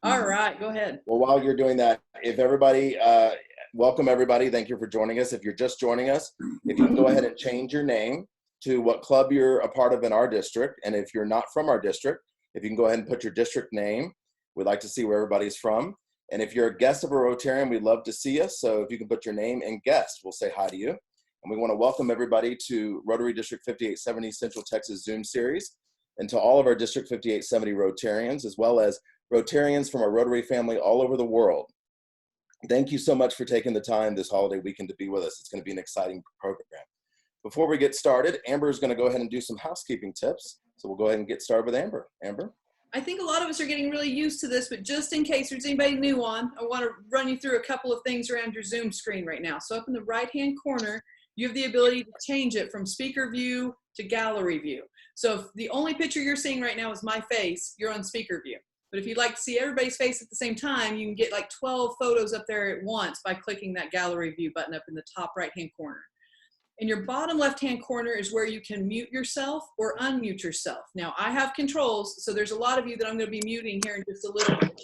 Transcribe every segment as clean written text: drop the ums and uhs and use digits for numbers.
All right, go ahead. Well, while you're doing that, if everybody, welcome everybody. Thank you for joining us. If you're just joining us, if you can go ahead and change your name to what club you're a part of in our district. And if you're not from our district, if you can go ahead and put your district name. We'd like to see where everybody's from. And if you're a guest of a Rotarian, we'd love to see you. So if you can put your name and guest, we'll say hi to you. And we want to welcome everybody to Rotary District 5870 Central Texas Zoom series, and to all of our District 5870 Rotarians, as well as Rotarians from our Rotary family all over the world. Thank you so much for taking the time this holiday weekend to be with us. It's going to be an exciting program. Before we get started, Amber is going to go ahead and do some housekeeping tips. So we'll go ahead and get started with Amber. Amber? I think a lot of us are getting really used to this, but just in case there's anybody new on, I want to run you through a couple of things around your Zoom screen right now. So up in the right-hand corner, you have the ability to change it from speaker view to gallery view. So if the only picture you're seeing right now is my face, you're on speaker view. But if you'd like to see everybody's face at the same time, you can get like 12 photos up there at once by clicking that gallery view button up in the top right-hand corner. In your bottom left-hand corner is where you can mute yourself or unmute yourself. Now, I have controls, so there's a lot of you that I'm going to be muting here in just a little bit.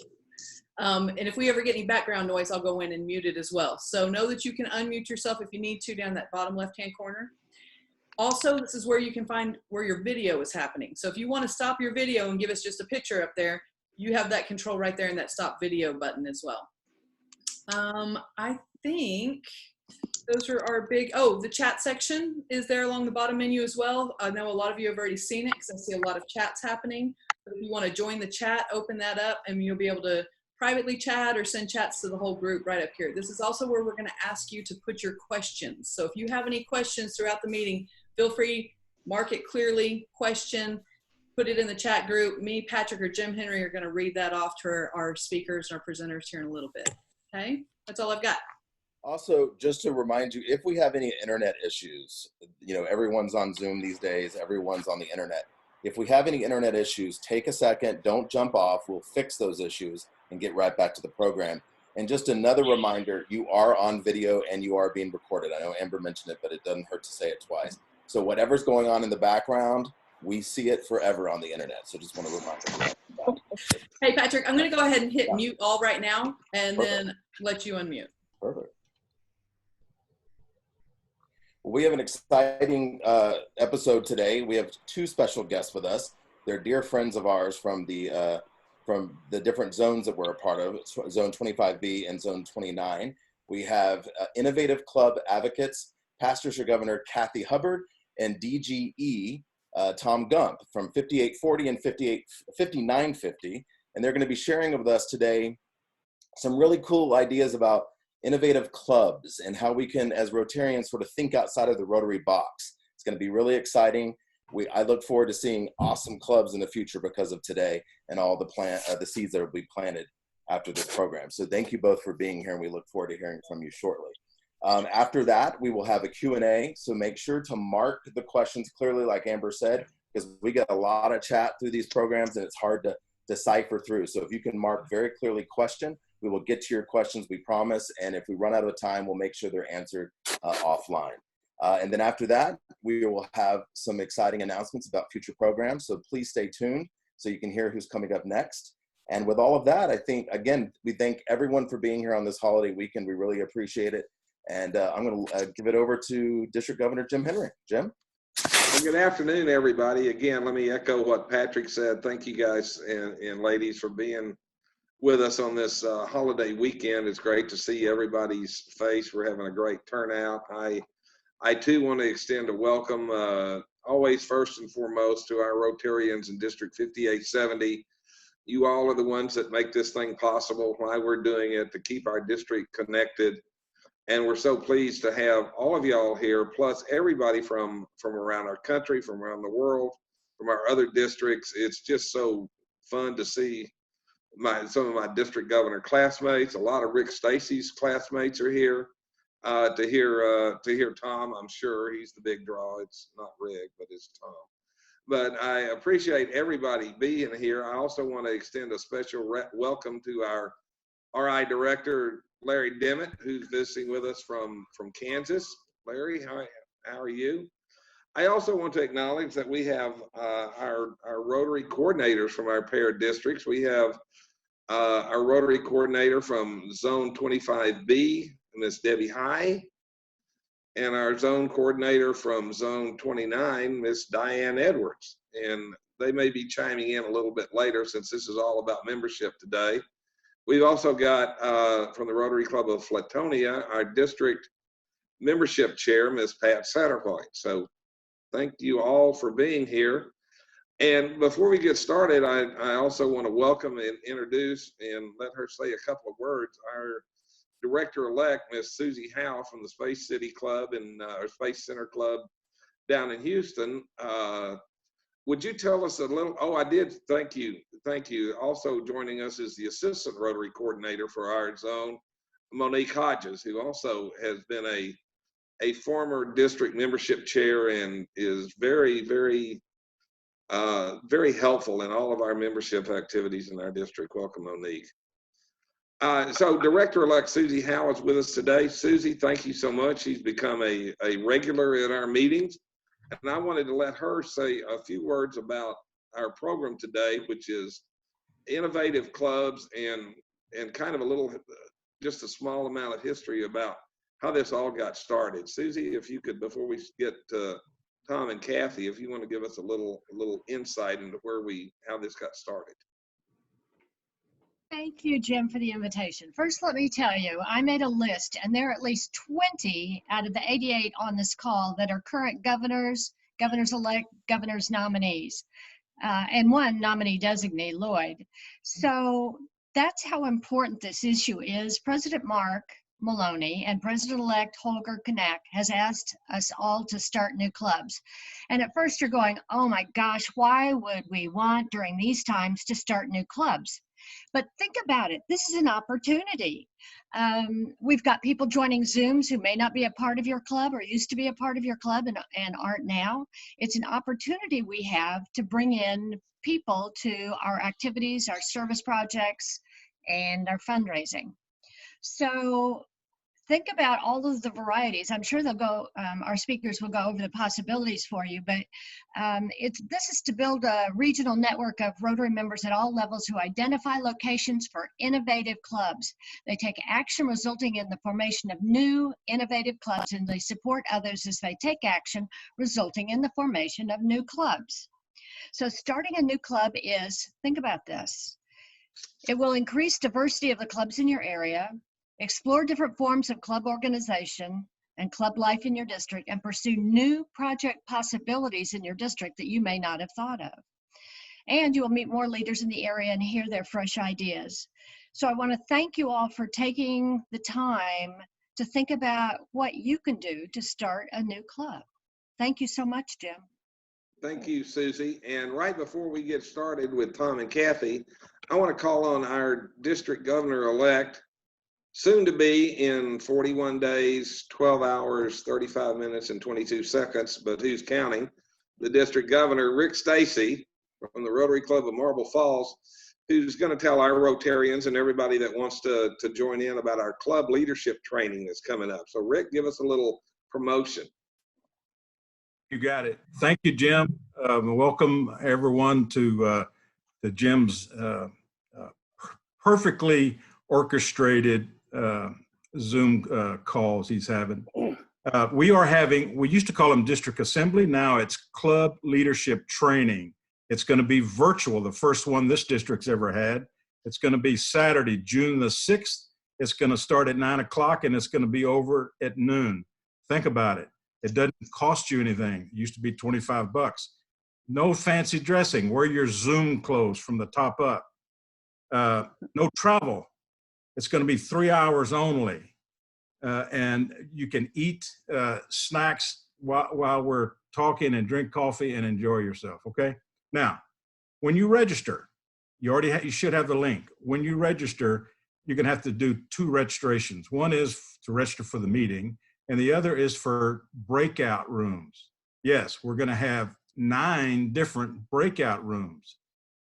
And if we ever get any background noise, I'll go in and mute it as well. So know that you can unmute yourself if you need to down that bottom left-hand corner. Also, this is where you can find where your video is happening. So if you want to stop your video and give us just a picture up there, you have that control right there in that stop video button as well. I think those are our big, oh, the chat section is there along the bottom menu as well. I know a lot of you have already seen it because I see a lot of chats happening. But if you want to join the chat, open that up and you'll be able to privately chat or send chats to the whole group right up here. This is also where we're going to ask you to put your questions. So if you have any questions throughout the meeting, feel free, mark it clearly, question, put it in the chat group. Me, Patrick, or Jim Henry are going to read that off to our speakers and our presenters here in a little bit. Okay, that's all I've got. Also, just to remind you, if we have any internet issues, you know, everyone's on Zoom these days, everyone's on the internet. If we have any internet issues, take a second, don't jump off. We'll fix those issues and get right back to the program. And just another reminder, you are on video and you are being recorded. I know Amber mentioned it, but it doesn't hurt to say it twice. So whatever's going on in the background, we see it forever on the internet. So just want to remind you. Hey, Patrick, I'm going to go ahead and hit mute all right now and then let you unmute. Perfect. Well, we have an exciting episode today. We have two special guests with us. They're dear friends of ours from the different zones that we're a part of, Zone 25B and Zone 29. We have Innovative Club Advocates, Pastors for Governor Kathy Hubbard, and DGE Tom Gump from 5840 and 5950. And they're going to be sharing with us today some really cool ideas about innovative clubs and how we can, as Rotarians, sort of think outside of the Rotary box. It's going to be really exciting. I look forward to seeing awesome clubs in the future because of today and all the seeds that will be planted after this program. So thank you both for being here, and we look forward to hearing from you shortly. After that, we will have a Q&A, so make sure to mark the questions clearly, like Amber said, because we get a lot of chat through these programs and it's hard to decipher through. So if you can mark very clearly question, we will get to your questions, we promise, and if we run out of time, we'll make sure they're answered offline. And then after that, we will have some exciting announcements about future programs, so please stay tuned so you can hear who's coming up next. And with all of that, I think, again, we thank everyone for being here on this holiday weekend. We really appreciate it. And I'm going to give it over to District Governor Jim Henry. Jim? Well, good afternoon, everybody. Again, let me echo what Patrick said. Thank you guys and ladies for being with us on this holiday weekend. It's great to see everybody's face. We're having a great turnout. I too want to extend a welcome, always first and foremost, to our Rotarians in District 5870. You all are the ones that make this thing possible, why we're doing it, to keep our district connected. And we're so pleased to have all of y'all here, plus everybody from around our country, from around the world, from our other districts. It's just so fun to see some of my district governor classmates. A lot of Rick Stacy's classmates are here to hear Tom. I'm sure he's the big draw. It's not Rick, but it's Tom. But I appreciate everybody being here. I also want to extend a special welcome to our RI director, Larry Dimmitt, who's visiting with us from Kansas. Larry, how are you? I also want to acknowledge that we have our Rotary coordinators from our paired districts. We have our Rotary coordinator from Zone 25B, Miss Debbie High, and our zone coordinator from Zone 29, Miss Diane Edwards. And they may be chiming in a little bit later since this is all about membership today. We've also got from the Rotary Club of Flatonia, our district membership chair, Miss Pat Satterwhite. So thank you all for being here. And before we get started, I also want to welcome and introduce and let her say a couple of words. Our director-elect, Miss Susie Howe from the Space City Club and our Space Center Club down in Houston. Would you tell us a little? Oh, I did. Thank you. Thank you. Also joining us is the assistant Rotary coordinator for our zone, Monique Hodges, who also has been a former district membership chair and is very, very helpful in all of our membership activities in our district. Welcome, Monique. So Director-elect Susie Howe is with us today. Susie, thank you so much. She's become a regular in our meetings. And I wanted to let her say a few words about our program today, which is innovative clubs and kind of a little, just a small amount of history about how this all got started. Susie, if you could, before we get to Tom and Kathy, if you want to give us a little insight into how this got started. Thank you, Jim, for the invitation. First, let me tell you, I made a list, and there are at least 20 out of the 88 on this call that are current governors, governors-elect, governors nominees, and one nominee designee, Lloyd. So that's how important this issue is. President Mark Maloney and President-elect Holger Knack has asked us all to start new clubs. And at first you're going, oh my gosh, why would we want during these times to start new clubs? But think about it. This is an opportunity. We've got people joining Zooms who may not be a part of your club or used to be a part of your club and aren't now. It's an opportunity we have to bring in people to our activities, our service projects, and our fundraising. So think about all of the varieties. I'm sure they'll go, our speakers will go over the possibilities for you, but this is to build a regional network of Rotary members at all levels who identify locations for innovative clubs. They take action resulting in the formation of new innovative clubs, and they support others as they take action resulting in the formation of new clubs. So starting a new club is, think about this. It will increase diversity of the clubs in your area, explore different forms of club organization and club life in your district, and pursue new project possibilities in your district that you may not have thought of. And you will meet more leaders in the area and hear their fresh ideas. So I want to thank you all for taking the time to think about what you can do to start a new club. Thank you so much, Jim. Thank you, Susie. And right before we get started with Tom and Kathy, I want to call on our district governor-elect, soon to be in 41 days, 12 hours, 35 minutes, and 22 seconds, but who's counting, the district governor, Rick Stacy, from the Rotary Club of Marble Falls, who's going to tell our Rotarians and everybody that wants to join in about our club leadership training that's coming up. So Rick, give us a little promotion. You got it. Thank you, Jim. Welcome everyone to Jim's perfectly orchestrated Zoom calls he's having. We used to call them district assembly. Now it's club leadership training. It's going to be virtual, the first one this district's ever had. It's going to be Saturday, June the 6th. It's going to start at 9 o'clock and it's going to be over at noon. Think about it. It doesn't cost you anything. It used to be 25 bucks. No fancy dressing. Wear your Zoom clothes from the top up. No travel. It's going to be 3 hours only. And you can eat snacks while we're talking and drink coffee and enjoy yourself, okay? Now, when you register, you should have the link. When you register, you're going to have to do 2 registrations. One is to register for the meeting, and the other is for breakout rooms. Yes, we're going to have 9 different breakout rooms,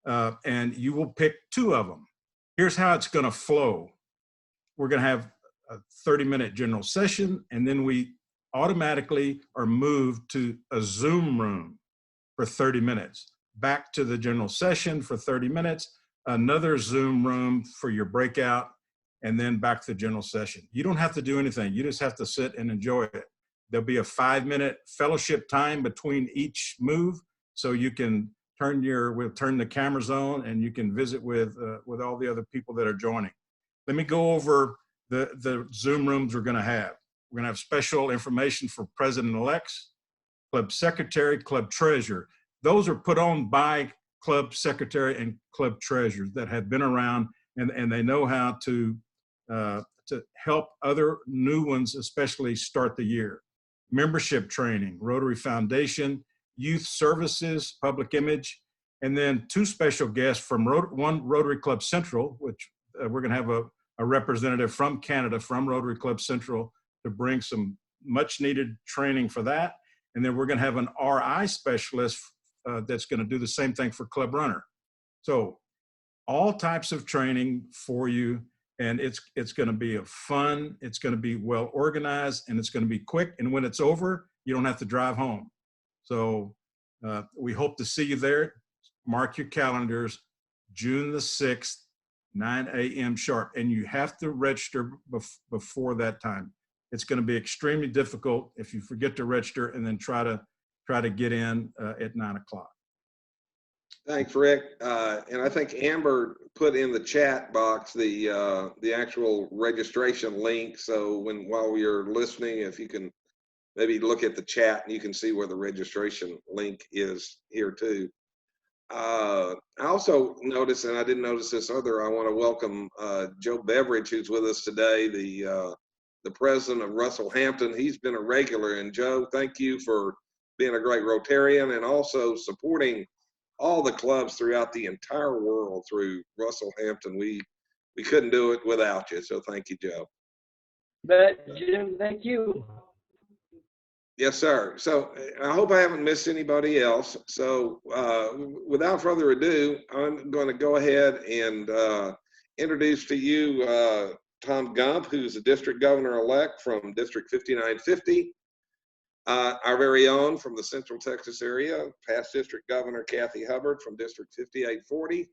and you will pick 2 of them. Here's how it's going to flow. We're going to have a 30-minute general session, and then we automatically are moved to a Zoom room for 30 minutes, back to the general session for 30 minutes, another Zoom room for your breakout, and then back to the general session. You don't have to do anything. You just have to sit and enjoy it. There'll be a 5-minute fellowship time between each move, so you can we'll turn the cameras on and you can visit with all the other people that are joining. Let me go over the Zoom rooms we're gonna have. We're gonna have special information for president-elects, club secretary, club treasurer. Those are put on by club secretary and club treasurers that have been around, and they know how to help other new ones, especially start the year. Membership training, Rotary Foundation, youth services, public image, and then 2 special guests from one Rotary Club Central, which we're gonna have a representative from Canada, from Rotary Club Central, to bring some much needed training for that. And then we're gonna have an RI specialist that's gonna do the same thing for Club Runner. So all types of training for you, and it's gonna be fun, it's gonna be well organized, and it's gonna be quick. And when it's over, you don't have to drive home. So we hope to see you there. Mark your calendars, June the 6th, 9 a.m. sharp. And you have to register before that time. It's going to be extremely difficult if you forget to register and then try to get in at 9 o'clock. Thanks, Rick. And I think Amber put in the chat box the actual registration link. So while you're listening, if you can maybe look at the chat and you can see where the registration link is here too. I also noticed, and I didn't notice this other, I want to welcome Joe Beveridge, who's with us today, the president of Russell Hampton. He's been a regular, and Joe, thank you for being a great Rotarian and also supporting all the clubs throughout the entire world through Russell Hampton. We couldn't do it without you, so thank you, Joe. But Jim, thank you. Yes, sir. So I hope I haven't missed anybody else. So without further ado, I'm going to go ahead and introduce to you Tom Gump, who's the district governor-elect from District 5950. Our very own from the Central Texas area, past district governor Kathy Hubbard from District 5840.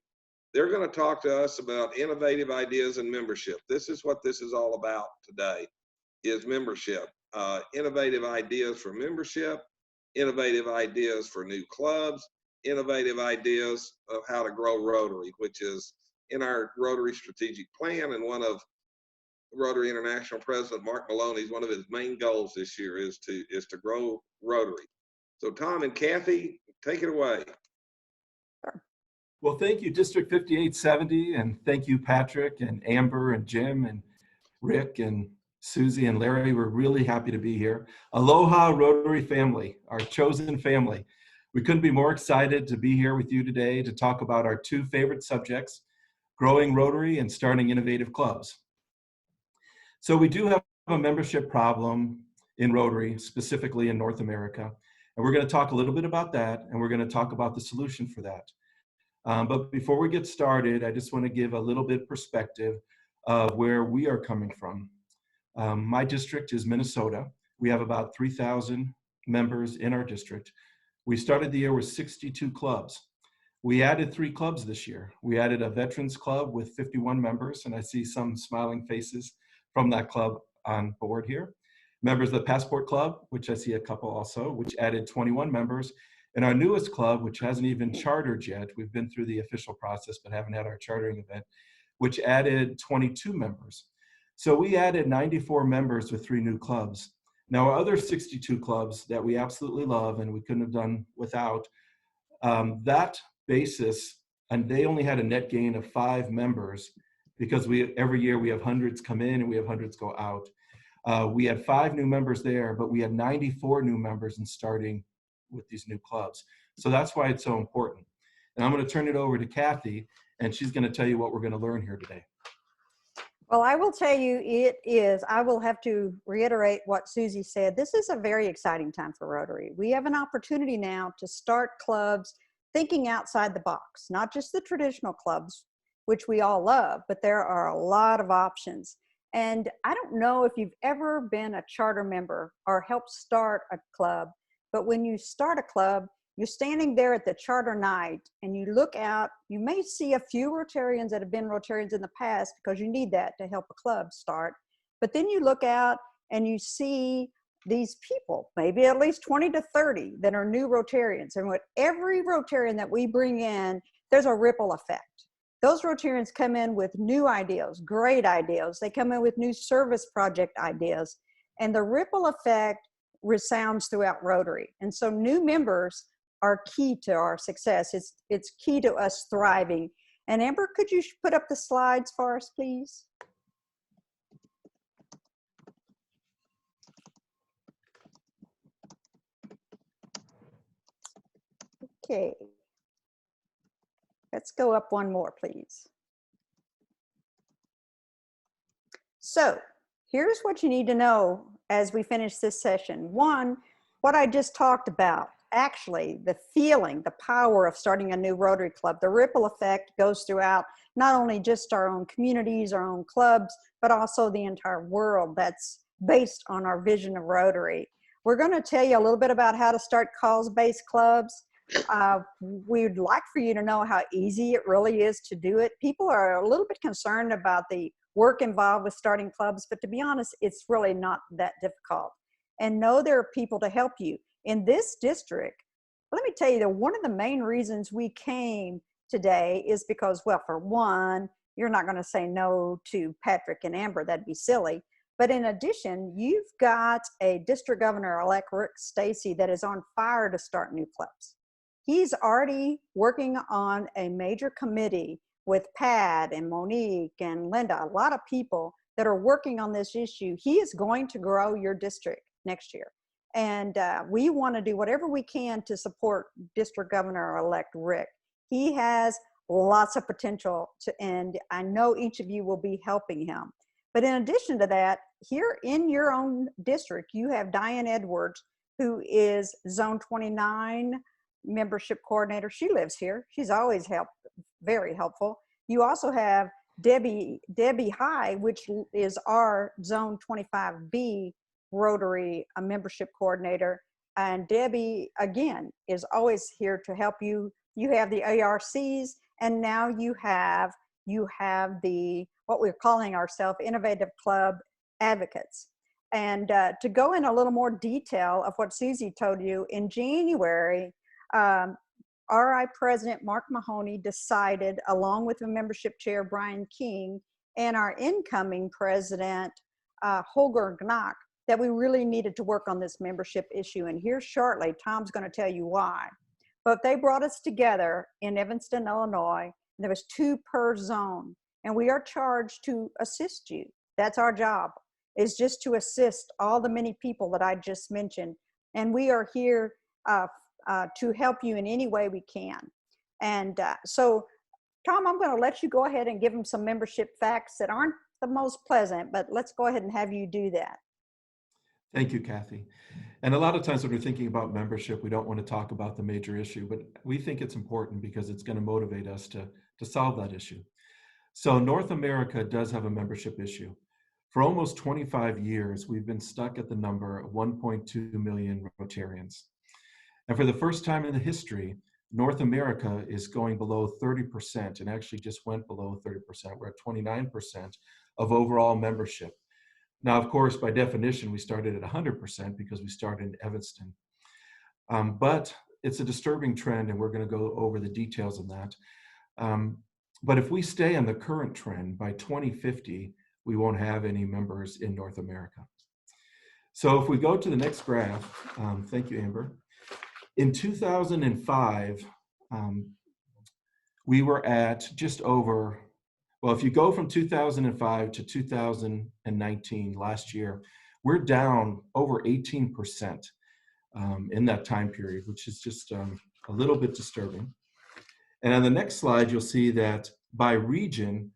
They're going to talk to us about innovative ideas and membership. This is what this is all about today, is membership. Innovative ideas for membership, innovative ideas for new clubs, innovative ideas of how to grow Rotary, which is in our Rotary strategic plan, and one of Rotary International President Mark Maloney's, one of his main goals this year is to grow Rotary. So Tom and Kathy, take it away. Well, thank you, District 5870, and thank you, Patrick and Amber and Jim and Rick and Susie and Larry. We're really happy to be here. Aloha Rotary family, our chosen family. We couldn't be more excited to be here with you today to talk about our 2 favorite subjects, growing Rotary and starting innovative clubs. So we do have a membership problem in Rotary, specifically in North America. And we're going to talk a little bit about that, and we're going to talk about the solution for that. But before we get started, I just want to give a little bit perspective of where we are coming from. My district is Minnesota. We have about 3,000 members in our district. We started the year with 62 clubs. We added 3 clubs this year. We added a veterans club with 51 members, and I see some smiling faces from that club on board here. Members of the Passport Club, which I see a couple also, which added 21 members. And our newest club, which hasn't even chartered yet, we've been through the official process but haven't had our chartering event, which added 22 members. So we added 94 members with 3 new clubs. Now, our other 62 clubs that we absolutely love and we couldn't have done without, that basis, and they only had a net gain of 5 members because every year we have hundreds come in and we have hundreds go out. We had 5 new members there, but we had 94 new members in starting with these new clubs. So that's why it's so important. And I'm going to turn it over to Kathy, and she's going to tell you what we're going to learn here today. Well, I will tell you, I will have to reiterate what Susie said. This is a very exciting time for Rotary. We have an opportunity now to start clubs thinking outside the box, not just the traditional clubs, which we all love, but there are a lot of options. And I don't know if you've ever been a charter member or helped start a club, but when you start a club, you're standing there at the charter night and you look out, you may see a few Rotarians that have been Rotarians in the past, because you need that to help a club start. But then you look out and you see these people, maybe at least 20 to 30 that are new Rotarians. And with every Rotarian that we bring in, there's a ripple effect. Those Rotarians come in with new ideas, great ideas. They come in with new service project ideas, and the ripple effect resounds throughout Rotary. And so new members are key to our success. It's key to us thriving. And Amber, could you put up the slides for us, please? Okay. Let's go up one more, please. So here's what you need to know as we finish this session. One, what I just talked about, actually the feeling, the power of starting a new Rotary Club. The ripple effect goes throughout not only just our own communities, our own clubs, but also the entire world. That's based on our vision of Rotary. We're going to tell you a little bit about how to start cause-based clubs. We'd like for you to know how easy it really is to do it. People are a little bit concerned about the work involved with starting clubs, but to be honest, it's really not that difficult. And know there are people to help you. In this district, let me tell you that one of the main reasons we came today is because, well, for one, you're not going to say no to Patrick and Amber. That'd be silly. But in addition, you've got a district governor-elect Rick Stacy that is on fire to start new clubs. He's already working on a major committee with Pat and Monique and Linda, a lot of people that are working on this issue. He is going to grow your district next year. And we want to do whatever we can to support District Governor-elect Rick. He has lots of potential and I know each of you will be helping him. But in addition to that, here in your own district, you have Diane Edwards, who is Zone 29 membership coordinator. She lives here. She's always very helpful. You also have Debbie High, which is our Zone 25B Rotary membership coordinator. And Debbie, again, is always here to help you. You have the ARCs, and now you have the, what we're calling ourselves, Innovative Club Advocates. And to go in a little more detail of what Susie told you, in January, RI President Mark Mahoney decided, along with the membership chair Brian King and our incoming president Holger Gnock, that we really needed to work on this membership issue. And here shortly, Tom's going to tell you why. But they brought us together in Evanston, Illinois. And there was 2 per zone, and we are charged to assist you. That's our job, is just to assist all the many people that I just mentioned. And we are here to help you in any way we can. And so, Tom, I'm going to let you go ahead and give them some membership facts that aren't the most pleasant, but let's go ahead and have you do that. Thank you, Kathy. And a lot of times when we're thinking about membership, we don't want to talk about the major issue, but we think it's important because it's going to motivate us to solve that issue. So North America does have a membership issue. For almost 25 years, we've been stuck at the number of 1.2 million Rotarians. And for the first time in the history, North America is going below 30% and actually just went below 30%. We're at 29% of overall membership. Now, of course, by definition, we started at 100% because we started in Evanston. But it's a disturbing trend, and we're going to go over the details of that. But if we stay on the current trend, by 2050, we won't have any members in North America. So if we go to the next graph, thank you, Amber. In 2005, we were at just over, well, if you go from 2005 to 2019, last year, we're down over 18% in that time period, which is just a little bit disturbing. And on the next slide, you'll see that by region,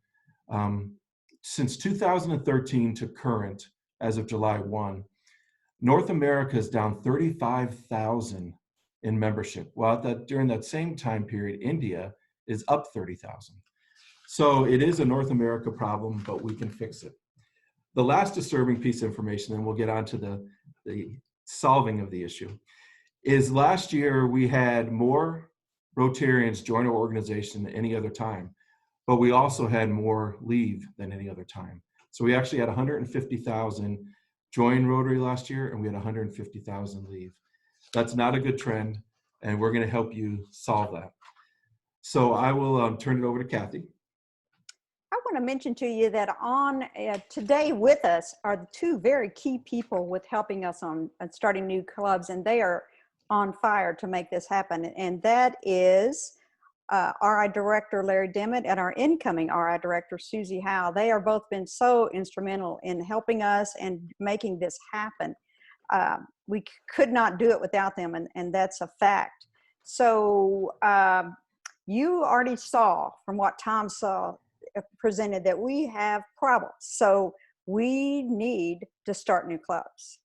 since 2013 to current, as of July 1, North America is down 35,000 in membership, while during that same time period, India is up 30,000. So it is a North America problem, but we can fix it. The last disturbing piece of information, and we'll get on to the solving of the issue, is last year we had more Rotarians join our organization than any other time, but we also had more leave than any other time. So we actually had 150,000 join Rotary last year, and we had 150,000 leave. That's not a good trend, and we're going to help you solve that. So I will turn it over to Kathy. I want to mention to you that on today with us are the two very key people with helping us on starting new clubs, and they are on fire to make this happen. And that is RI Director Larry Dimmitt and our incoming RI Director Susie Howe. They are both been so instrumental in helping us and making this happen. We could not do it without them, and that's a fact. So you already saw from what Tom saw presented that we have problems. So we need to start new clubs.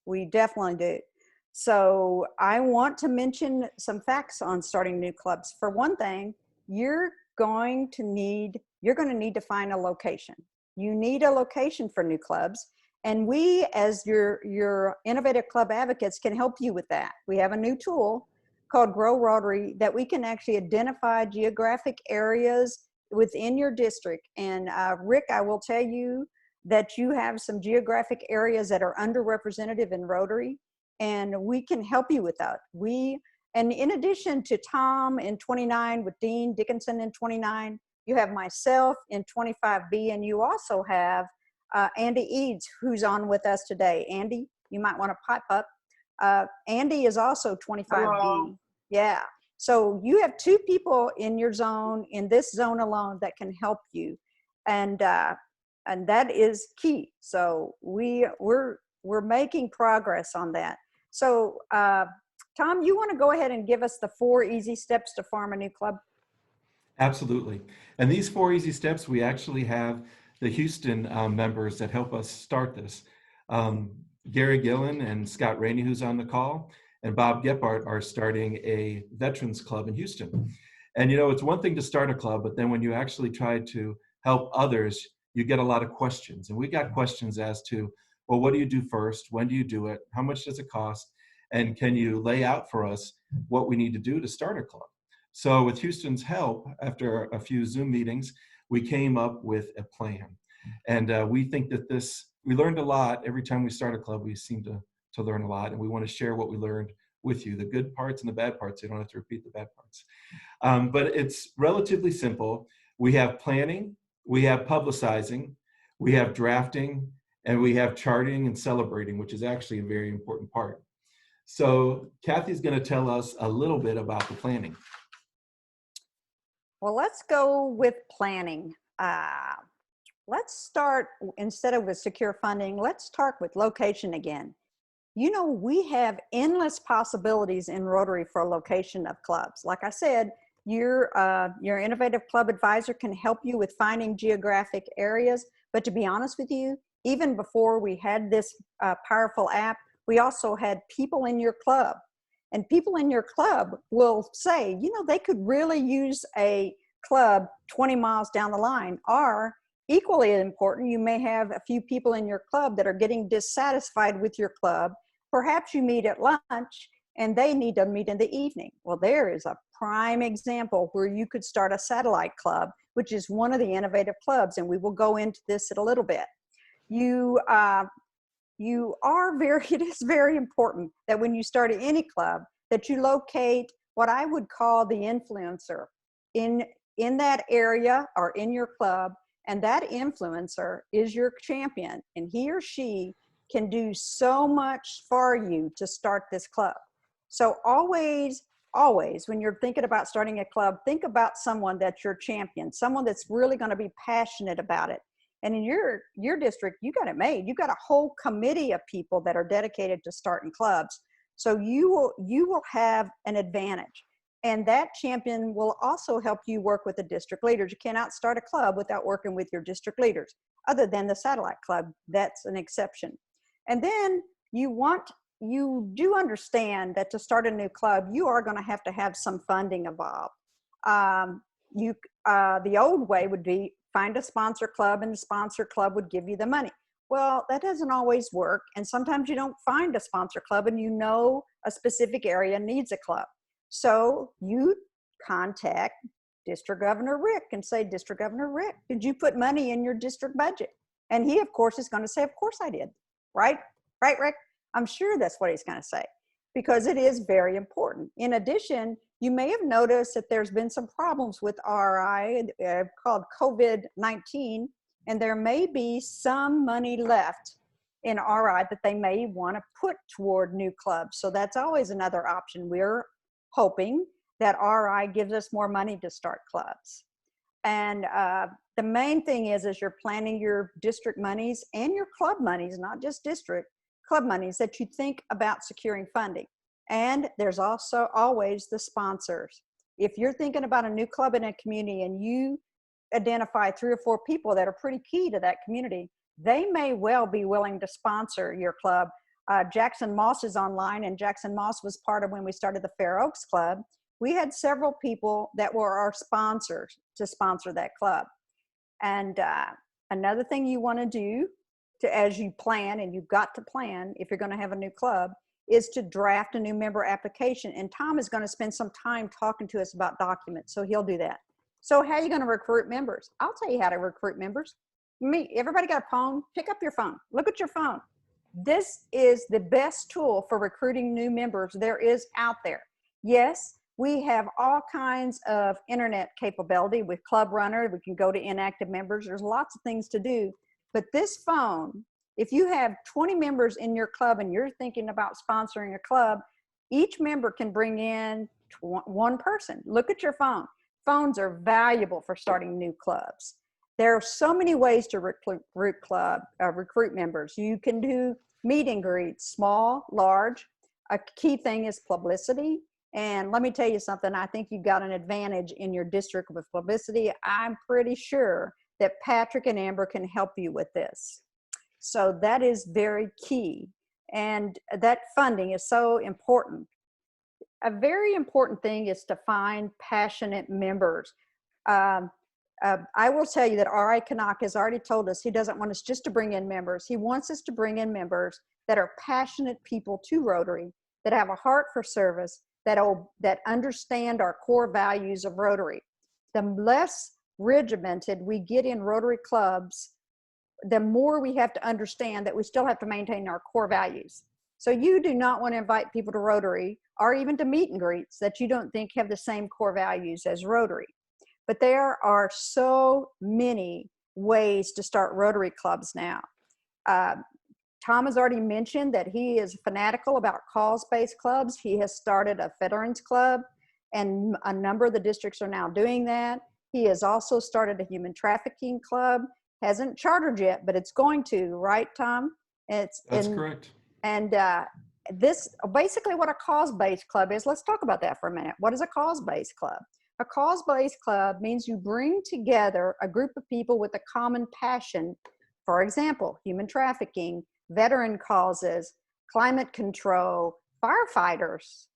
We definitely do. So I want to mention some facts on starting new clubs. For one thing, you're going to need to find a location. You need a location for new clubs. And we, as your innovative club advocates, can help you with that. We have a new tool called Grow Rotary that we can actually identify geographic areas within your district. And Rick, I will tell you that you have some geographic areas that are underrepresented in Rotary, and we can help you with that. And in addition to Tom in 29, with Dean Dickinson in 29, you have myself in 25B, and you also have Andy Eads, who's on with us today. Andy, you might want to pipe up. Andy is also 25B. Hello. Yeah. So you have two people in your zone, in this zone alone, that can help you, and that is key. So we're making progress on that. So Tom, you want to go ahead and give us the 4 easy steps to form a new club? Absolutely. And these 4 easy steps, we actually have the Houston members that help us start this. Gary Gillen and Scott Rainey, who's on the call, and Bob Gephardt are starting a veterans club in Houston. And you know, it's one thing to start a club, but then when you actually try to help others, you get a lot of questions. And we got questions as to, well, what do you do first? When do you do it? How much does it cost? And can you lay out for us what we need to do to start a club? So with Houston's help, after a few Zoom meetings, we came up with a plan. And we think that we learned a lot. Every time we start a club, we seem to learn a lot, and we want to share what we learned with you, the good parts and the bad parts. You don't have to repeat the bad parts. But it's relatively simple. We have planning, we have publicizing, we have drafting, and we have charting and celebrating, which is actually a very important part. So Kathy's going to tell us a little bit about the planning. Well, let's go with planning. Let's start, instead of with secure funding, let's start with location again. You know, we have endless possibilities in Rotary for location of clubs. Like I said, your innovative club advisor can help you with finding geographic areas. But to be honest with you, even before we had this powerful app, we also had people in your club. And people in your club will say, you know, they could really use a club 20 miles down the line. Or equally important, you may have a few people in your club that are getting dissatisfied with your club. Perhaps you meet at lunch and they need to meet in the evening. Well, there is a prime example where you could start a satellite club, which is one of the innovative clubs, and we will go into this in a little bit. It is very important that when you start any club, that you locate what I would call the influencer in that area or in your club, and that influencer is your champion, and he or she can do so much for you to start this club. So always, when you're thinking about starting a club, think about someone that's your champion, someone that's really going to be passionate about it. And in your district, you got it made. You got a whole committee of people that are dedicated to starting clubs. So you will have an advantage. And that champion will also help you work with the district leaders. You cannot start a club without working with your district leaders, other than the satellite club. That's an exception. And then you do understand that to start a new club, you are going to have some funding involved. The old way would be find a sponsor club, and the sponsor club would give you the money. Well, that doesn't always work. And sometimes you don't find a sponsor club and you know a specific area needs a club. So you contact District Governor Rick and say, District Governor Rick, did you put money in your district budget? And he, of course, is going to say, of course I did. Right? Right, Rick? I'm sure that's what he's going to say, because it is very important. In addition, you may have noticed that there's been some problems with RI called COVID-19, and there may be some money left in RI that they may want to put toward new clubs. So that's always another option. We're hoping that RI gives us more money to start clubs. And the main thing is you're planning your district monies and your club monies, not just district, club monies, that you think about securing funding. And there's also always the sponsors. If you're thinking about a new club in a community and you identify 3 or 4 people that are pretty key to that community, they may well be willing to sponsor your club. Jackson Moss is online, and Jackson Moss was part of when we started the Fair Oaks Club. We had several people that were our sponsors to sponsor that club. And another thing you want to do as you plan, and you've got to plan if you're going to have a new club, is to draft a new member application. And Tom is going to spend some time talking to us about documents, so he'll do that. So how are you going to recruit members? I'll tell you how to recruit members. Everybody got a phone? Pick up your phone. Look at your phone. This is the best tool for recruiting new members there is out there. Yes, we have all kinds of internet capability with Club Runner. We can go to inactive members. There's lots of things to do. But this phone, if you have 20 members in your club and you're thinking about sponsoring a club, each member can bring in one person. Look at your phone. Phones are valuable for starting new clubs. There are so many ways to recruit members. You can do meet and greets, small, large. A key thing is publicity. And let me tell you something, I think you've got an advantage in your district with publicity. I'm pretty sure that Patrick and Amber can help you with this. So that is very key. And that funding is so important. A very important thing is to find passionate members. I will tell you that R.I. Canuck has already told us he doesn't want us just to bring in members. He wants us to bring in members that are passionate people to Rotary, that have a heart for service, that understand our core values of Rotary. The less regimented we get in Rotary clubs, the more we have to understand that we still have to maintain our core values. So you do not want to invite people to Rotary or even to meet and greets that you don't think have the same core values as Rotary. But there are so many ways to start Rotary clubs now. Tom has already mentioned that he is fanatical about cause-based clubs. He has started a veterans club, and a number of the districts are now doing that. He has also started a human trafficking club. Hasn't chartered yet, but it's going to, right, Tom? That's correct. And this, basically what a cause-based club is, let's talk about that for a minute. What is a cause-based club? A cause-based club means you bring together a group of people with a common passion. For example, human trafficking, veteran causes, climate control, firefighters,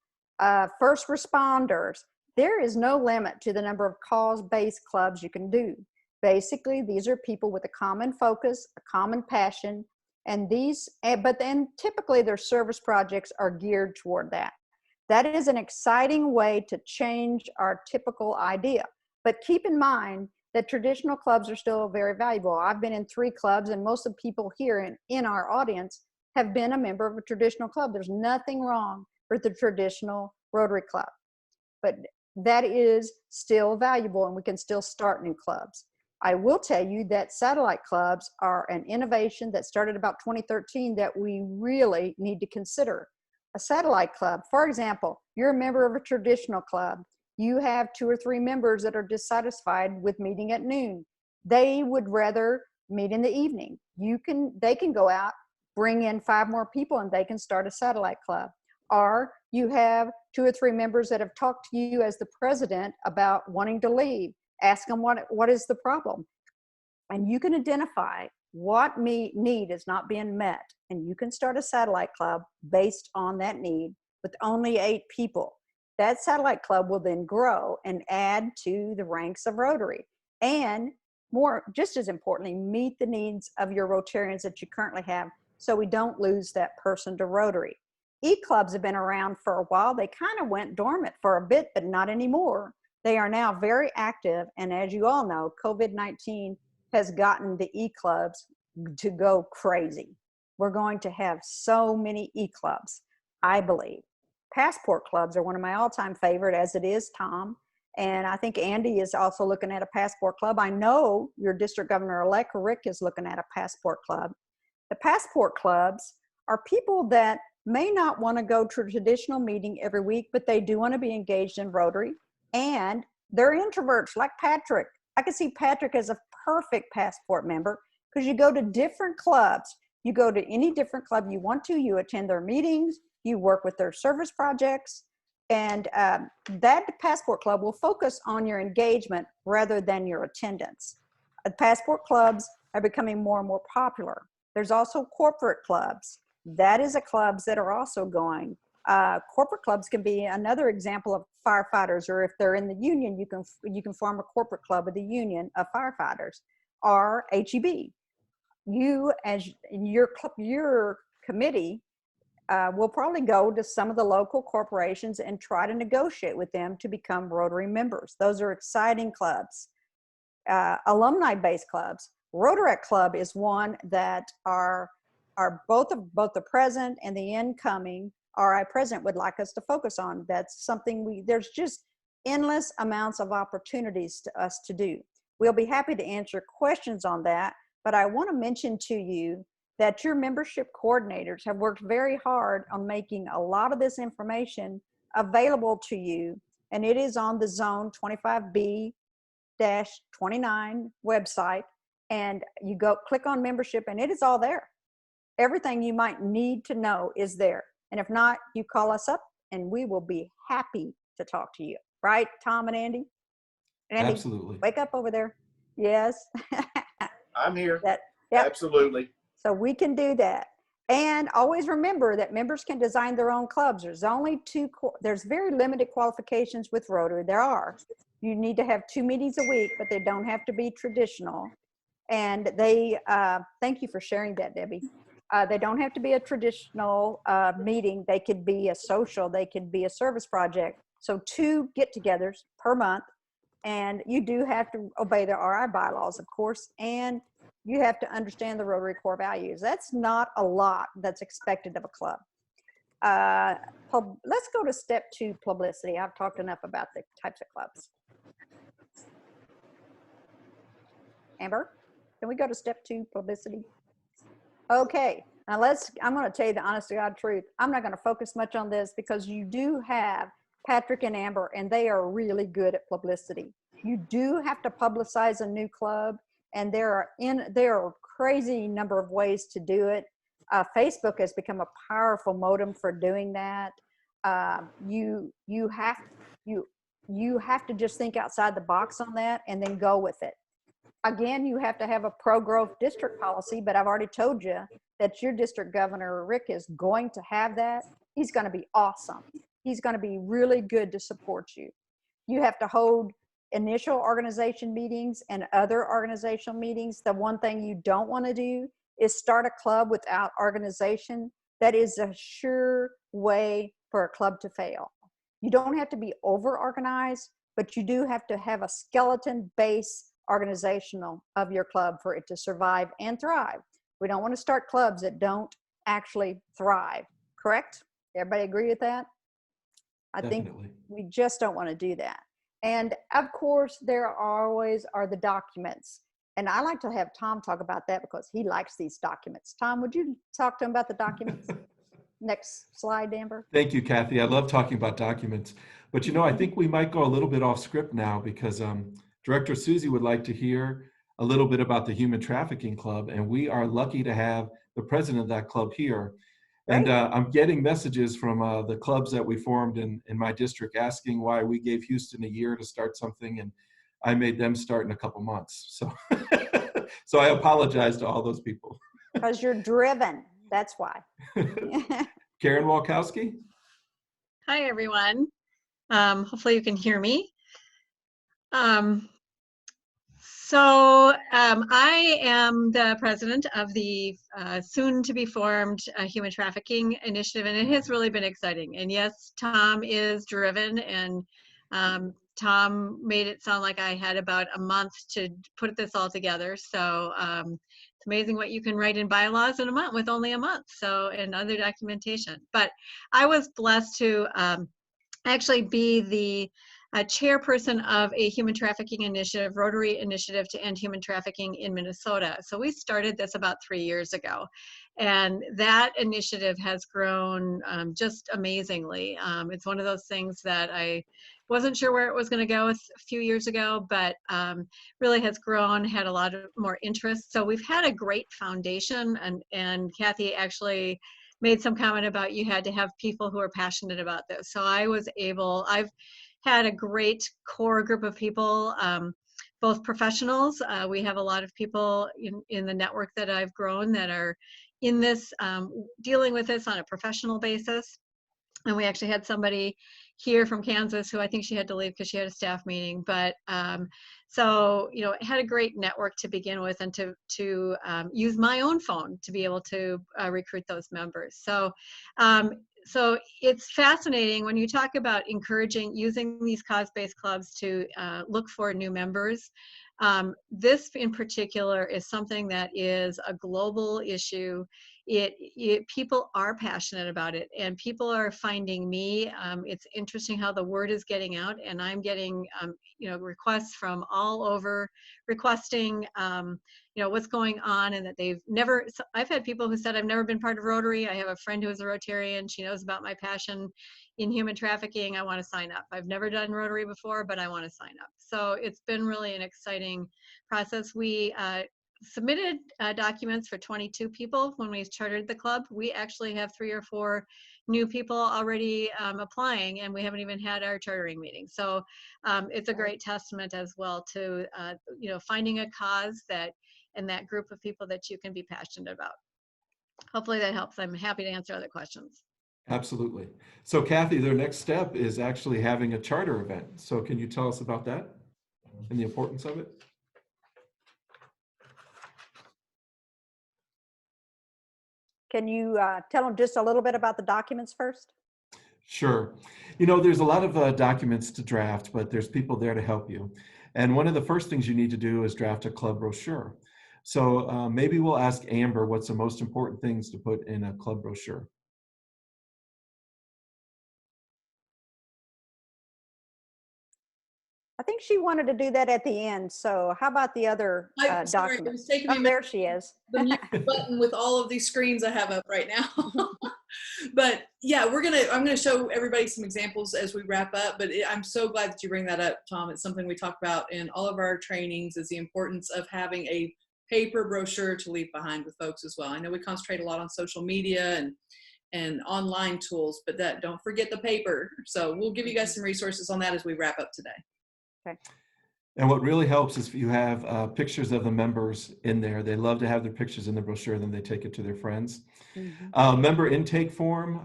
first responders. There is no limit to the number of cause-based clubs you can do. Basically, these are people with a common focus, a common passion, and but then typically their service projects are geared toward that. That is an exciting way to change our typical idea. But keep in mind that traditional clubs are still very valuable. I've been in 3 clubs, and most of the people here in our audience have been a member of a traditional club. There's nothing wrong with the traditional Rotary club, but that is still valuable, and we can still start new clubs. I will tell you that satellite clubs are an innovation that started about 2013 that we really need to consider. A satellite club, for example, you're a member of a traditional club. You have 2 or 3 members that are dissatisfied with meeting at noon. They would rather meet in the evening. They can go out, bring in 5 more people, and they can start a satellite club. Or you have 2 or 3 members that have talked to you as the president about wanting to leave. Ask them what is the problem. And you can identify what need is not being met. And you can start a satellite club based on that need with only 8 people. That satellite club will then grow and add to the ranks of Rotary. And just as importantly, meet the needs of your Rotarians that you currently have so we don't lose that person to Rotary. E-clubs have been around for a while. They kind of went dormant for a bit, but not anymore. They are now very active. And as you all know, COVID-19 has gotten the e-clubs to go crazy. We're going to have so many e-clubs, I believe. Passport clubs are one of my all-time favorite, as it is Tom. And I think Andy is also looking at a passport club. I know your district governor-elect Rick is looking at a passport club. The passport clubs are people that may not want to go to a traditional meeting every week, but they do want to be engaged in Rotary. And they're introverts like Patrick. I can see Patrick as a perfect passport member because you go to different clubs. You go to any different club you want to, you attend their meetings, you work with their service projects, and that passport club will focus on your engagement rather than your attendance. Passport clubs are becoming more and more popular. There's also corporate clubs. That is a clubs that are also going. Corporate clubs can be another example of firefighters, or if they're in the union, you can form a corporate club with the union of firefighters, or HEB. You, as your committee, will probably go to some of the local corporations and try to negotiate with them to become Rotary members. Those are exciting clubs. Alumni-based clubs. Rotary Club is one that are both the present and the incoming RI president would like us to focus on. That's something there's just endless amounts of opportunities to us to do. We'll be happy to answer questions on that, but I want to mention to you that your membership coordinators have worked very hard on making a lot of this information available to you, and it is on the Zone 25B-29 website, and you go click on membership and it is all there. Everything you might need to know is there. And if not, you call us up and we will be happy to talk to you. Right, Tom and Andy? Andy, Absolutely. wake up over there. Yes. I'm here. Yep. Absolutely. So we can do that. And always remember that members can design their own clubs. There's very limited qualifications with Rotary. You need to have 2 meetings a week, but they don't have to be traditional. And thank you for sharing that, Debbie. They don't have to be a traditional meeting. They could be a social, they could be a service project. So 2 get-togethers per month. And you do have to obey the RI bylaws, of course, and you have to understand the Rotary core values. That's not a lot that's expected of a club. Let's go to step 2, publicity. I've talked enough about the types of clubs. Amber, can we go to step 2, publicity? Okay, now I'm going to tell you the honest to God truth. I'm not going to focus much on this because you do have Patrick and Amber, and they are really good at publicity. You do have to publicize a new club, and there are a crazy number of ways to do it. Facebook has become a powerful modem for doing that. You have to just think outside the box on that and then go with it. Again, you have to have a pro-growth district policy, but I've already told you that your district governor, Rick, is going to have that. He's going to be awesome. He's going to be really good to support you. You have to hold initial organization meetings and other organizational meetings. The one thing you don't want to do is start a club without organization. That is a sure way for a club to fail. You don't have to be over-organized, but you do have to have a skeleton base organizational of your club for it to survive and thrive. We don't want to start clubs that don't actually thrive, correct? Everybody agree with that? I think we just don't want to do that. And of course, there always are the documents. And I like to have Tom talk about that because he likes these documents. Tom, would you talk to him about the documents? Next slide, Amber. Thank you, Kathy. I love talking about documents. But you know, I think we might go a little bit off script now because Director Susie would like to hear a little bit about the Human Trafficking Club. And we are lucky to have the president of that club here. And I'm getting messages from the clubs that we formed in my district asking why we gave Houston a year to start something, and I made them start in a couple months. So, so I apologize to all those people. Because you're driven, that's why. Karen Walkowski? Hi, everyone. Hopefully you can hear me. I am the president of the soon to be formed Human Trafficking Initiative, and it has really been exciting. And yes, Tom is driven, and Tom made it sound like I had about a month to put this all together. So it's amazing what you can write in bylaws in a month with only a month. So, and other documentation. But I was blessed to actually be the chairperson of a human trafficking initiative, Rotary initiative to end human trafficking in Minnesota. So we started this about 3 years ago. And that initiative has grown just amazingly. It's one of those things that I wasn't sure where it was going to go a few years ago, but really has grown, had a lot of more interest. So we've had a great foundation, and Kathy actually made some comment about you had to have people who are passionate about this. So I've had a great core group of people, both professionals. We have a lot of people in the network that I've grown that are in this, dealing with this on a professional basis. And we actually had somebody here from Kansas who I think she had to leave because she had a staff meeting. But so, you know, it had a great network to begin with, and to use my own phone to be able to recruit those members. So, so it's fascinating when you talk about encouraging using these cause-based clubs to look for new members. This in particular is something that is a global issue. People are passionate about it, and people are finding me. It's interesting how the word is getting out, and I'm getting requests from all over requesting what's going on, and that they've never. So I've had people who said, I've never been part of Rotary. I have a friend who is a Rotarian. She knows about my passion in human trafficking. I want to sign up. I've never done Rotary before, but I want to sign up. So it's been really an exciting process. We submitted documents for 22 people when we chartered the club. We actually have 3 or 4 new people already applying, and we haven't even had our chartering meeting. So it's a great testament as well to finding a cause and that group of people that you can be passionate about. Hopefully that helps. I'm happy to answer other questions. Absolutely. So Kathy, their next step is actually having a charter event. So can you tell us about that and the importance of it? Can you tell them just a little bit about the documents first? Sure. You know, there's a lot of documents to draft, but there's people there to help you. And one of the first things you need to do is draft a club brochure. So maybe we'll ask Amber what's the most important things to put in a club brochure. I think she wanted to do that at the end. So how about the other Sorry, it documents? was taking me Oh, there she is. the mute button with all of these screens I have up right now. But yeah, I'm gonna show everybody some examples as we wrap up. But I'm so glad that you bring that up, Tom. It's something we talk about in all of our trainings, is the importance of having a paper brochure to leave behind with folks as well. I know we concentrate a lot on social media and online tools, but don't forget the paper. So we'll give you guys some resources on that as we wrap up today. Okay. And what really helps is if you have pictures of the members in there. They love to have their pictures in the brochure, then they take it to their friends. Mm-hmm. Member intake form.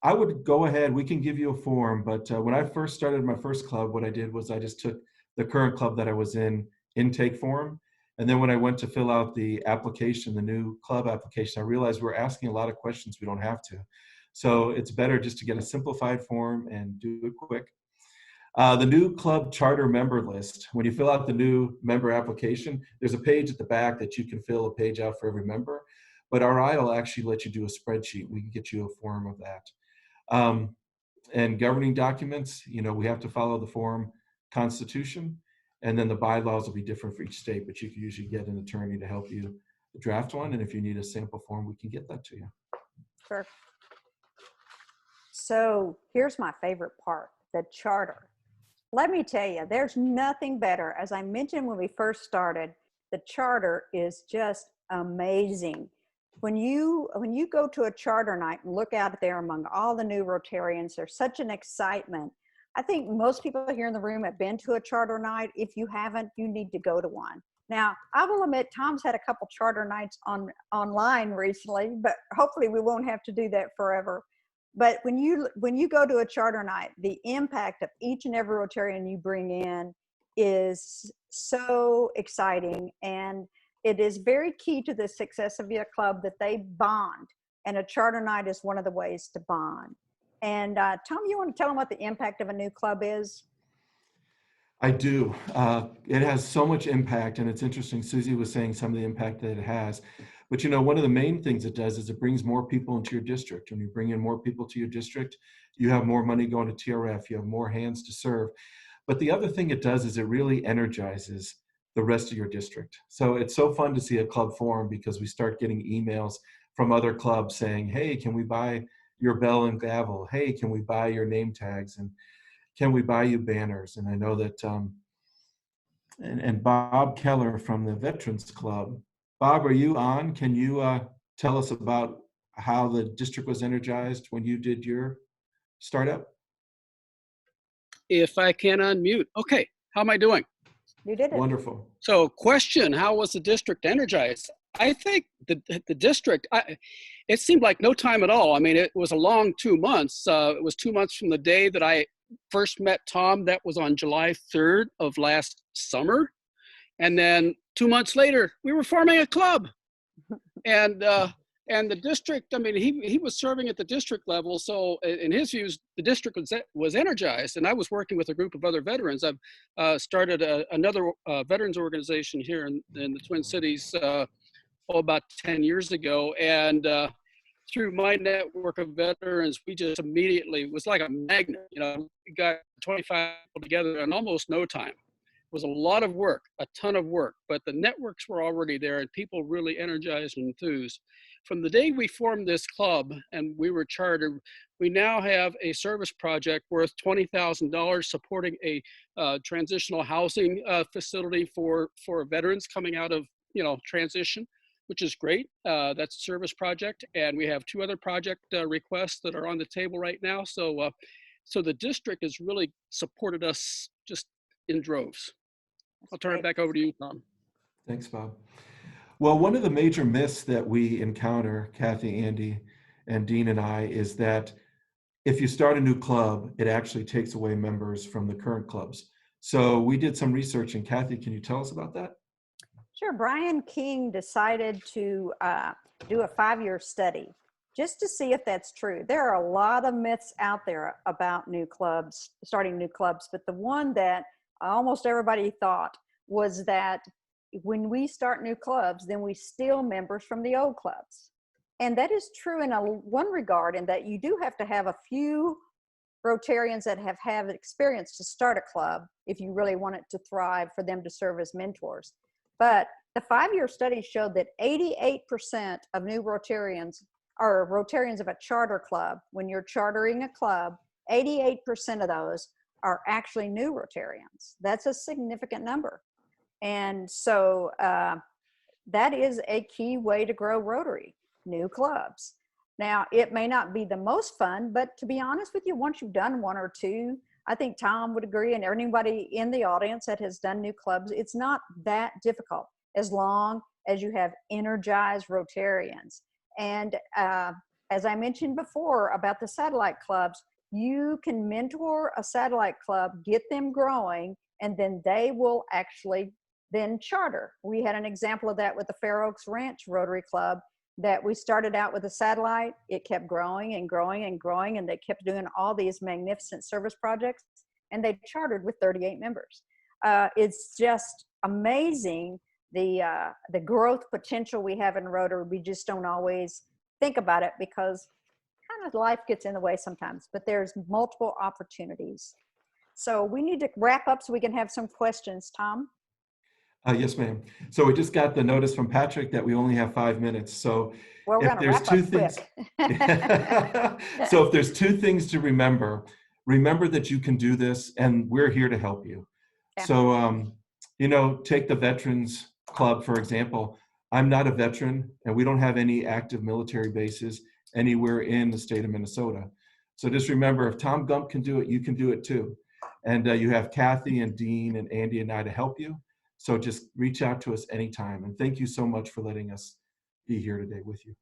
I would go ahead, we can give you a form, but when I first started my first club, what I did was I just took the current club that I was in intake form. And then when I went to fill out the application, the new club application, I realized we're asking a lot of questions we don't have to. So it's better just to get a simplified form and do it quick. The new club charter member list. When you fill out the new member application, there's a page at the back that you can fill a page out for every member, but RI will actually let you do a spreadsheet. We can get you a form of that. And governing documents, we have to follow the form constitution, and then the bylaws will be different for each state, but you can usually get an attorney to help you draft one. And if you need a sample form, we can get that to you. Sure. So here's my favorite part, the charter. Let me tell you, there's nothing better. As I mentioned when we first started, the charter is just amazing. When you go to a charter night and look out there among all the new Rotarians, there's such an excitement. I think most people here in the room have been to a charter night. If you haven't, you need to go to one. Now, I will admit, Tom's had a couple charter nights online recently, but hopefully we won't have to do that forever. But when you go to a charter night, the impact of each and every Rotarian you bring in is so exciting. And it is very key to the success of your club that they bond. And a charter night is one of the ways to bond. And Tom, you want to tell them what the impact of a new club is? I do. It has so much impact, and it's interesting. Susie was saying some of the impact that it has. But one of the main things it does is it brings more people into your district. When you bring in more people to your district, you have more money going to TRF, you have more hands to serve. But the other thing it does is it really energizes the rest of your district. So it's so fun to see a club form because we start getting emails from other clubs saying, hey, can we buy your bell and gavel? Hey, can we buy your name tags? And can we buy you banners? And I know that, and Bob Keller from the Veterans Club. Bob, are you on? Can you tell us about how the district was energized when you did your startup? If I can unmute. Okay, how am I doing? You did it. Wonderful. So question, how was the district energized? I think the district, it seemed like no time at all. I mean, it was a long 2 months. It was 2 months from the day that I first met Tom. That was on July 3rd of last summer. And then 2 months later, we were forming a club. And the district, I mean, he was serving at the district level. So in his views, the district was energized. And I was working with a group of other veterans. I've started another veterans organization here in the Twin Cities about 10 years ago. And through my network of veterans, we just immediately, it was like a magnet, we got 25 people together in almost no time. It was a lot of work, a ton of work, but the networks were already there and people really energized and enthused. From the day we formed this club and we were chartered, we now have a service project worth $20,000 supporting a transitional housing facility for veterans coming out of, transition, which is great. That's a service project. And we have 2 other project requests that are on the table right now. So the district has really supported us just in droves. I'll turn it back over to you, Tom. Thanks, Bob. Well, one of the major myths that we encounter, Kathy, Andy, and Dean and I, is that if you start a new club, it actually takes away members from the current clubs. So we did some research, and Kathy, can you tell us about that? Sure. Brian King decided to do a 5-year study just to see if that's true. There are a lot of myths out there about new clubs, starting new clubs, but the one that almost everybody thought was that when we start new clubs, then we steal members from the old clubs. And that is true in one regard, in that you do have to have a few Rotarians that have had experience to start a club if you really want it to thrive, for them to serve as mentors. But the 5-year study showed that 88% of new Rotarians are Rotarians of a charter club. When you're chartering a club, 88% of those are actually new Rotarians. That's a significant number. And so that is a key way to grow Rotary, new clubs. Now, it may not be the most fun, but to be honest with you, once you've done 1 or 2, I think Tom would agree, and anybody in the audience that has done new clubs, it's not that difficult as long as you have energized Rotarians. And as I mentioned before about the satellite clubs, you can mentor a satellite club, get them growing, and then they will actually then charter. We had an example of that with the Fair Oaks Ranch Rotary Club, that we started out with a satellite. It kept growing and growing and growing, and they kept doing all these magnificent service projects, and they chartered with 38 members. It's just amazing the growth potential we have in Rotary. We just don't always think about it because kind of life gets in the way sometimes, but there's multiple opportunities. So we need to wrap up so we can have some questions. Tom? Yes, ma'am. So we just got the notice from Patrick that we only have 5 minutes. So Well, if there's 2 things, so if there's 2 things to remember that you can do this, and we're here to help you. Yeah. So, take the Veterans Club, for example. I'm not a veteran, and we don't have any active military bases anywhere in the state of Minnesota. So just remember, if Tom Gump can do it, you can do it too. And you have Kathy and Dean and Andy and I to help you. So just reach out to us anytime. And thank you so much for letting us be here today with you.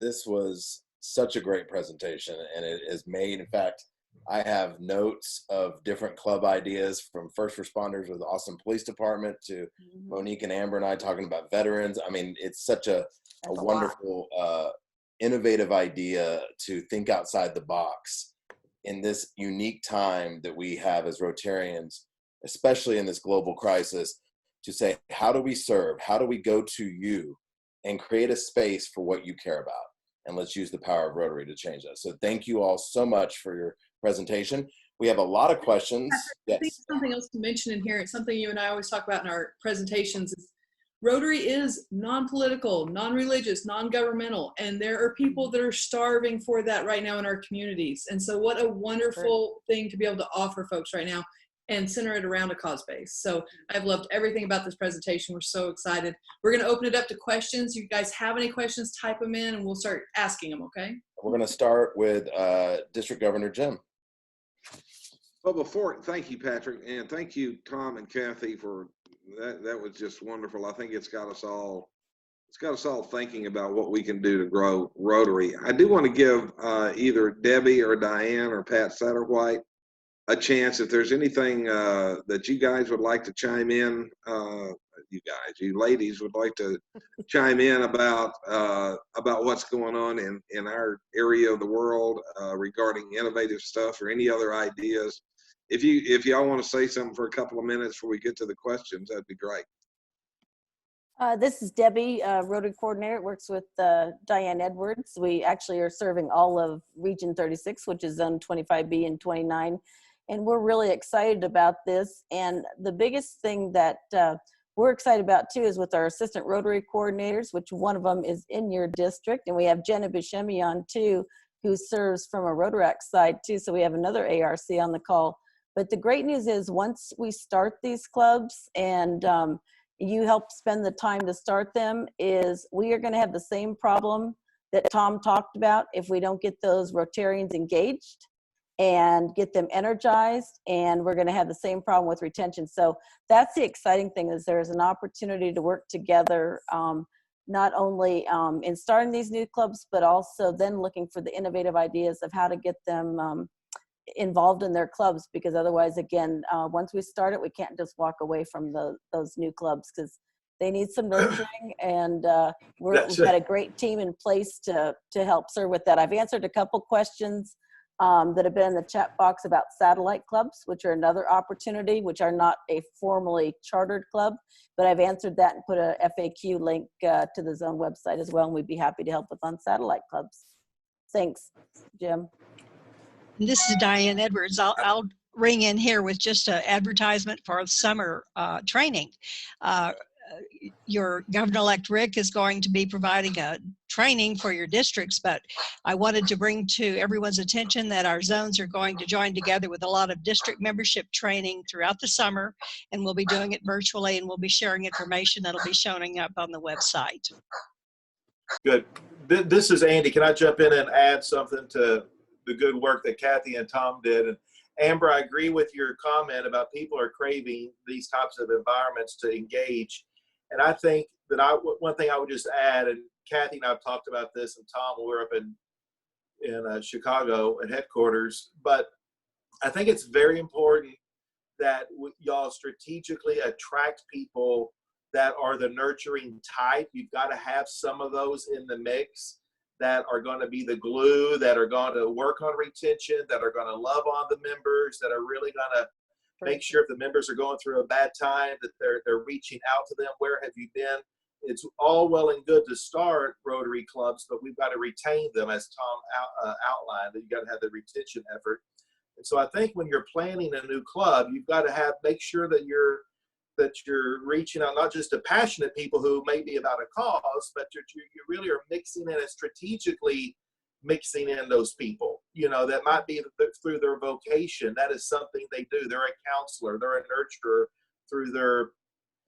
This was such a great presentation, and it has made, in fact, I have notes of different club ideas from first responders with the Austin Police Department to Monique and Amber and I talking about veterans. I mean, it's such a wonderful, innovative idea to think outside the box in this unique time that we have as Rotarians, especially in this global crisis, to say, how do we serve? How do we go to you and create a space for what you care about? And let's use the power of Rotary to change that. So thank you all so much for your presentation. We have a lot of questions. I think something else to mention in here, it's something you and I always talk about in our presentations, is Rotary is non-political, non-religious, non-governmental, and there are people that are starving for that right now in our communities. And so what a wonderful thing to be able to offer folks right now and center it around a cause base. So I've loved everything about this presentation. We're so excited. We're going to open it up to questions. You guys have any questions, type them in and we'll start asking them, okay? We're going to start with District Governor Jim. Well, thank you, Patrick, and thank you, Tom and Kathy, for that. That was just wonderful. I think it's got us all thinking about what we can do to grow Rotary. I do want to give either Debbie or Diane or Pat Satterwhite a chance if there's anything that you guys would like to chime in. You ladies would like to chime in about what's going on in our area of the world regarding innovative stuff or any other ideas. If y'all want to say something for a couple of minutes before we get to the questions, that'd be great. This is Debbie, Rotary Coordinator, works with Diane Edwards. We actually are serving all of Region 36, which is Zone 25B and 29. And we're really excited about this. And the biggest thing that we're excited about too is with our assistant Rotary coordinators, which one of them is in your district. And we have Jenna Buscemi on too, who serves from a Rotaract side too. So we have another ARC on the call. But the great news is once we start these clubs and you help spend the time to start them, is we are going to have the same problem that Tom talked about if we don't get those Rotarians engaged and get them energized, and we're going to have the same problem with retention. So that's the exciting thing, is there's an opportunity to work together, not only in starting these new clubs, but also then looking for the innovative ideas of how to get them involved in their clubs, because otherwise, again, once we start it, we can't just walk away from those new clubs, because they need some nurturing, and we've got a great team in place to help serve with that. I've answered a couple questions that have been in the chat box about satellite clubs, which are another opportunity, which are not a formally chartered club, but I've answered that and put a FAQ link to the zone website as well, and we'd be happy to help with on satellite clubs. Thanks, Jim. This is Diane Edwards. I'll ring in here with just an advertisement for summer training. Your Governor-elect Rick is going to be providing a training for your districts, but I wanted to bring to everyone's attention that our zones are going to join together with a lot of district membership training throughout the summer, and we'll be doing it virtually, and we'll be sharing information that'll be showing up on the website. Good. This is Andy. Can I jump in and add something to the good work that Kathy and Tom did? And Amber, I agree with your comment about people are craving these types of environments to engage. And I think that one thing I would just add, and Kathy and I have talked about this, and Tom, we're up in Chicago at headquarters, but I think it's very important that y'all strategically attract people that are the nurturing type. You've got to have some of those in the mix that are going to be the glue, that are going to work on retention, that are going to love on the members, that are really going to make sure if the members are going through a bad time that they're reaching out to them. Where have you been? It's all well and good to start Rotary clubs, but we've got to retain them, as Tom outlined, that you got to have the retention effort. And so I think when you're planning a new club, you've got to make sure that you're reaching out not just to passionate people who may be about a cause, but you really are mixing in and strategically mixing in those people, that might be through their vocation. That is something they do. They're a counselor, they're a nurturer through their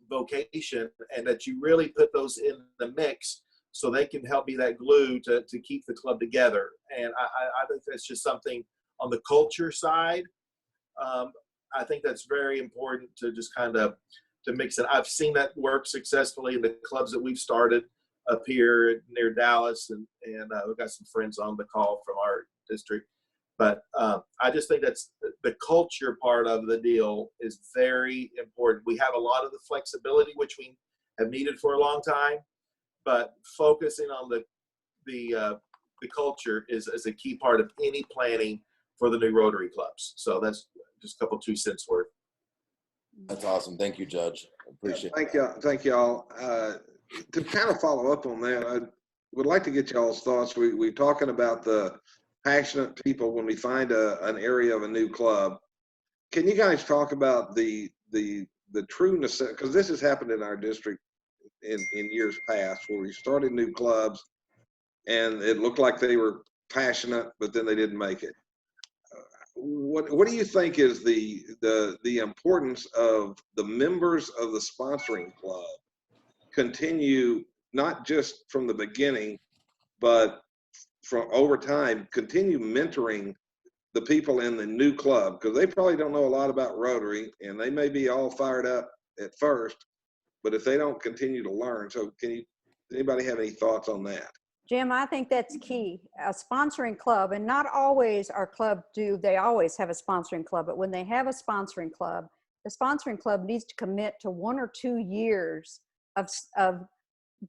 vocation, and that you really put those in the mix so they can help be that glue to keep the club together. And I think that's just something on the culture side. I think that's very important to just kind of to mix it. I've seen that work successfully in the clubs that we've started up here near Dallas, and we've got some friends on the call from our district. But I just think that's the culture part of the deal is very important. We have a lot of the flexibility, which we have needed for a long time, but focusing on the culture is a key part of any planning for the new Rotary clubs. So that's just a couple 2 cents worth. That's awesome. Thank you, Judge. Appreciate it. Thank y'all. To kind of follow up on that, I would like to get y'all's thoughts. We're talking about the passionate people when we find an area of a new club. Can you guys talk about the true necessity? Because this has happened in our district in years past, where we started new clubs and it looked like they were passionate, but then they didn't make it. What do you think is the importance of the members of the sponsoring club continue, not just from the beginning, but from over time, continue mentoring the people in the new club? Because they probably don't know a lot about Rotary, and they may be all fired up at first, but if they don't continue to learn. So anybody have any thoughts on that? Jim, I think that's key. A sponsoring club, and not always our club they always have a sponsoring club, but when they have a sponsoring club, the sponsoring club needs to commit to 1 or 2 years of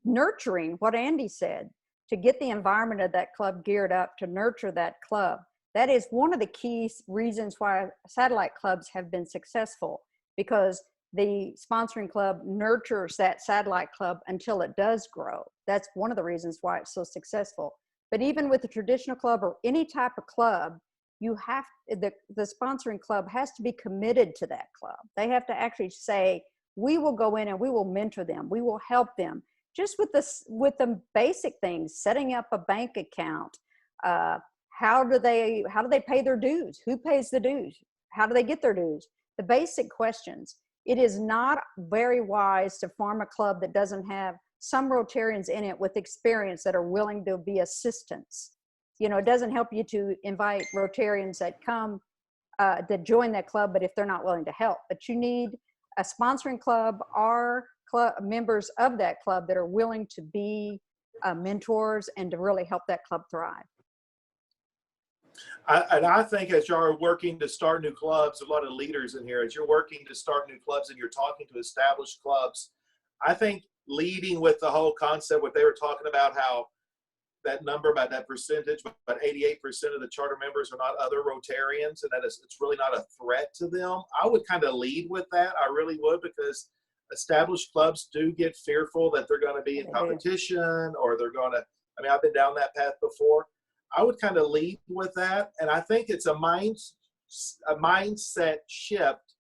nurturing what Andy said, to get the environment of that club geared up to nurture that club. That is one of the key reasons why satellite clubs have been successful, because the sponsoring club nurtures that satellite club until it does grow. That's one of the reasons why it's so successful. But even with the traditional club or any type of club, the sponsoring club has to be committed to that club. They have to actually say, we will go in and we will mentor them. We will help them. Just with the basic things, setting up a bank account, how do they pay their dues? Who pays the dues? How do they get their dues? The basic questions. It is not very wise to form a club that doesn't have some Rotarians in it with experience that are willing to be assistants. You know, it doesn't help you to invite Rotarians that come, that join that club, but if they're not willing to help. But you need a sponsoring club or members of that club that are willing to be mentors and to really help that club thrive. I think as you are working to start new clubs, a lot of leaders in here, as you're working to start new clubs and you're talking to established clubs, I think leading with the whole concept, what they were talking about, how that number, about that percentage, about 88% of the charter members are not other Rotarians, and that it's really not a threat to them. I would kind of lead with that. I really would, because established clubs do get fearful that they're going to be in competition, or they're going to, I mean, I've been down that path before. I would kind of lead with that. And I think it's a mindset shift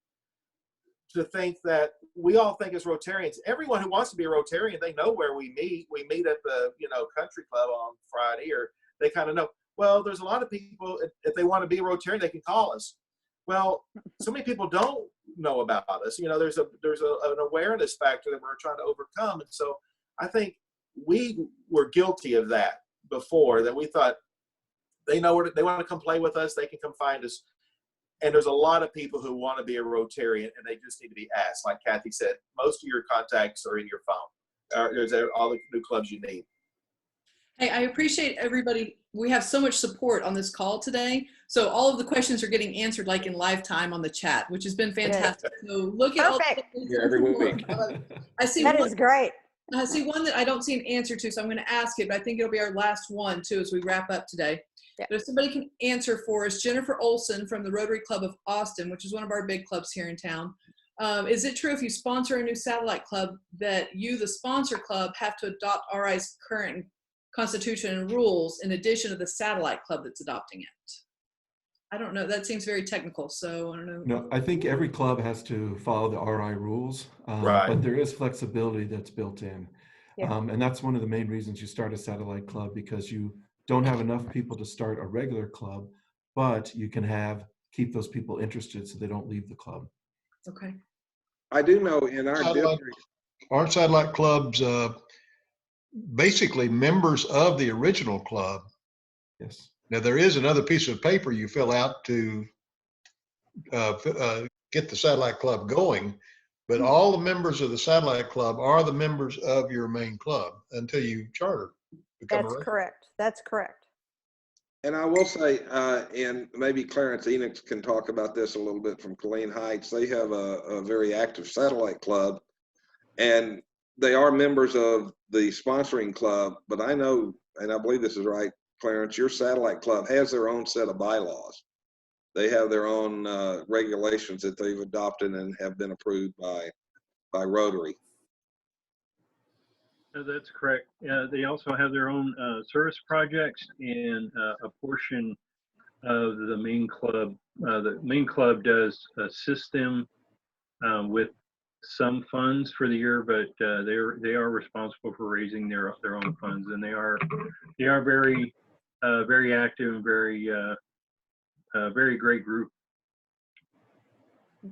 to think that we all think as Rotarians, everyone who wants to be a Rotarian, they know where we meet. We meet at the, country club on Friday, or they kind of know, well, there's a lot of people, if they want to be a Rotarian, they can call us. Well, so many people don't know about us. There's an awareness factor that we're trying to overcome. And so I think we were guilty of that before, that we thought, they know where they want to come play with us, they can come find us. And there's a lot of people who want to be a Rotarian, and they just need to be asked. Like Kathy said, most of your contacts are in your phone. There's all the new clubs you need. Hey, I appreciate everybody. We have so much support on this call today. So all of the questions are getting answered like in live time on the chat, which has been fantastic. So look at all yeah, every week. I see that is great. I see one that I don't see an answer to, so I'm going to ask it, but I think it'll be our last one too as we wrap up today. But if somebody can answer for us, Jennifer Olson from the Rotary Club of Austin, which is one of our big clubs here in town. Is it true if you sponsor a new satellite club that you, the sponsor club, have to adopt RI's current constitution and rules in addition to the satellite club that's adopting it? I don't know. That seems very technical, so I don't know. No, I think every club has to follow the RI rules, right. But there is flexibility that's built in. Yeah. And that's one of the main reasons you start a satellite club, because you don't have enough people to start a regular club, but you can keep those people interested so they don't leave the club. Okay. I do know in our district, our satellite clubs, basically members of the original club. Yes. Now there is another piece of paper you fill out to get the satellite club going, but all the members of the satellite club are the members of your main club until you charter. That's correct. That's correct. And I will say, and maybe Clarence Enoch can talk about this a little bit from Colleen Heights. They have a very active satellite club, and they are members of the sponsoring club. But I know, and I believe this is right, Clarence, your satellite club has their own set of bylaws. They have their own regulations that they've adopted and have been approved by Rotary. That's correct. They also have their own service projects, and a portion of the main club. The main club does assist them with some funds for the year, but they are responsible for raising their own funds, and they are very very active and very great group.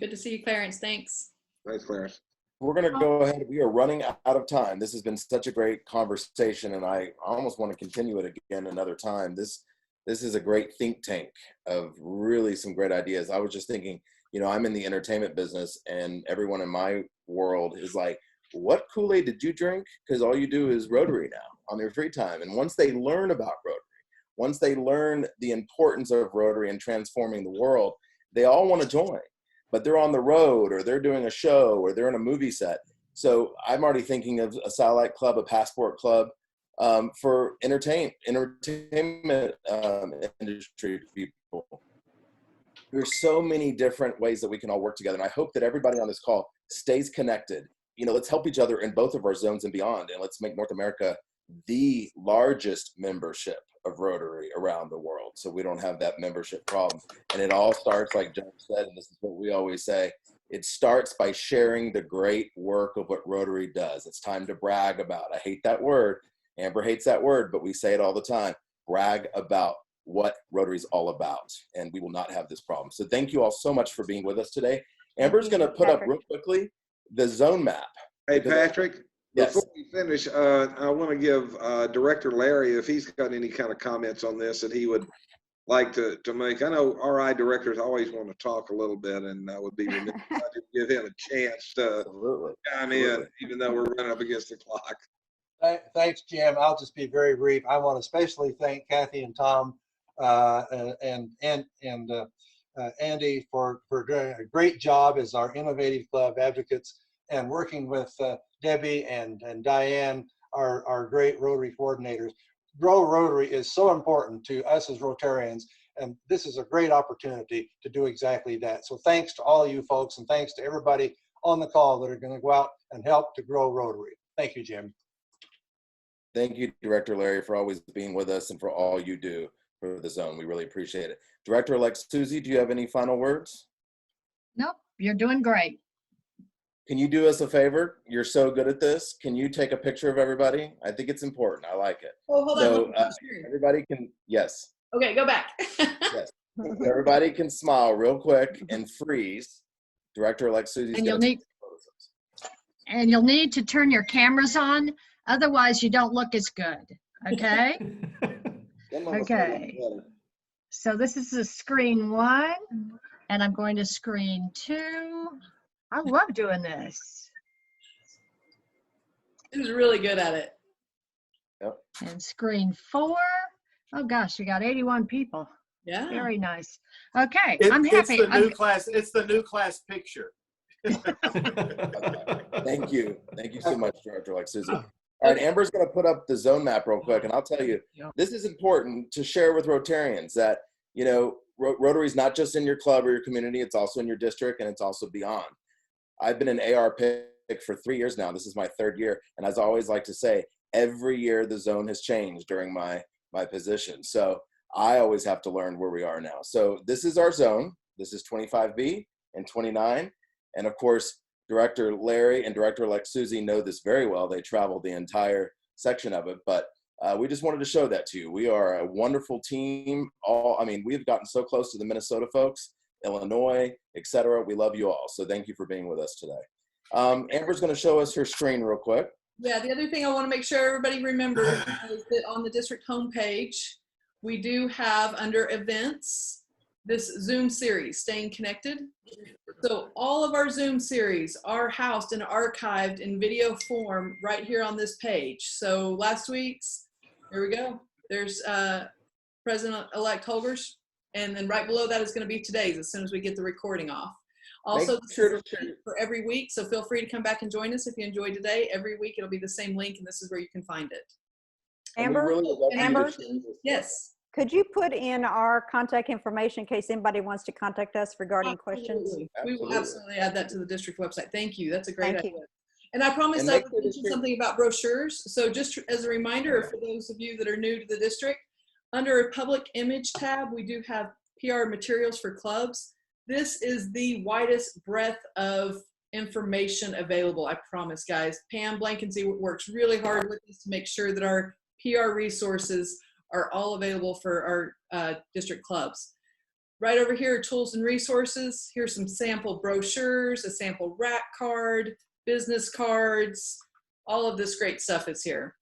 Good to see you, Clarence. Thanks. Thanks, Clarence. We're going to go ahead. We are running out of time. This has been such a great conversation, and I almost want to continue it again another time. This is a great think tank of really some great ideas. I was just thinking, you know, I'm in the entertainment business, and everyone in my world is like, what Kool-Aid did you drink? Because all you do is Rotary now on their free time. And once they learn about Rotary, once they learn the importance of Rotary and transforming the world, they all want to join. But they're on the road, or they're doing a show, or they're in a movie set. So I'm already thinking of a satellite club, a passport club for entertainment industry people. There's so many different ways that we can all work together. And I hope that everybody on this call stays connected. You know, let's help each other in both of our zones and beyond. And let's make North America the largest membership of Rotary around the world, so we don't have that membership problem. And it all starts, like John said, and this is what we always say, it starts by sharing the great work of what Rotary does. It's time to brag about. I hate that word. Amber hates that word, but we say it all the time. Brag about what Rotary is all about, and we will not have this problem. So thank you all so much for being with us today. Amber's going to put up real quickly the zone map. Hey, Patrick. Yes. Before we finish, I want to give Director Larry, if he's got any kind of comments on this that he would like to make. I know RI directors always want to talk a little bit, and I would be remiss if I didn't give him a chance to chime in, even though we're running up against the clock. Thanks, Jim. I'll just be very brief. I want to especially thank Kathy and Tom and Andy for doing a great job as our Innovative Club advocates, and working with Debbie and Diane, our great Rotary coordinators. Grow Rotary is so important to us as Rotarians, and this is a great opportunity to do exactly that. So thanks to all you folks, and thanks to everybody on the call that are going to go out and help to grow Rotary. Thank you, Jim. Thank you, Director Larry, for always being with us and for all you do for the zone. We really appreciate it. Director-elect Susie, do you have any final words? Nope, you're doing great. Can you do us a favor? You're so good at this. Can you take a picture of everybody? I think it's important. I like it. Oh, hold so, on. Everybody can, yes. Okay, go back. Yes. Everybody can smile real quick and freeze. Director-elect Susie's And you'll need to turn your cameras on. Otherwise, you don't look as good. Okay? Okay. So this is the screen 1, and I'm going to screen 2. I love doing this. He was really good at it. Yep. And screen 4. Oh gosh, we got 81 people. Yeah. Very nice. Okay, I'm happy. It's the new class picture. Thank you. Thank you so much, Director-elect Susie. All right, Amber's going to put up the zone map real quick, and I'll tell you, this is important to share with Rotarians that, you know, Rotary is not just in your club or your community, it's also in your district, and it's also beyond. I've been an AR pick for 3 years now. This is my 3rd year. And as I always like to say, every year the zone has changed during my position. So I always have to learn where we are now. So this is our zone. This is 25B and 29. And of course, Director Larry and Director-elect Susie know this very well. They traveled the entire section of it, but we just wanted to show that to you. We are a wonderful team. We've gotten so close to the Minnesota folks, Illinois, etc. We love you all. So thank you for being with us today. Amber's going to show us her screen real quick. Yeah, the other thing I want to make sure everybody remembers is that on the district homepage, we do have under events, this Zoom series, Staying Connected. So all of our Zoom series are housed and archived in video form right here on this page. So last week's, here we go. There's President-elect Holger's. And then right below that is going to be today's as soon as we get the recording off. Also, Make sure to for every week, so feel free to come back and join us if you enjoyed today. Every week it'll be the same link, and this is where you can find it. Amber, Amber, yes. Could you put in our contact information in case anybody wants to contact us regarding questions? We will absolutely add that to the district website. Thank you. That's a great idea. you. And I promised And I make would sure to mention share- something about brochures. So just as a reminder, for those of you that are new to the district, under a public image tab, we do have PR materials for clubs. This is the widest breadth of information available, I promise, guys. Pam Blankensee works really hard with us to make sure that our PR resources are all available for our district clubs. Right over here are tools and resources. Here's some sample brochures, a sample rack card, business cards, all of this great stuff is here.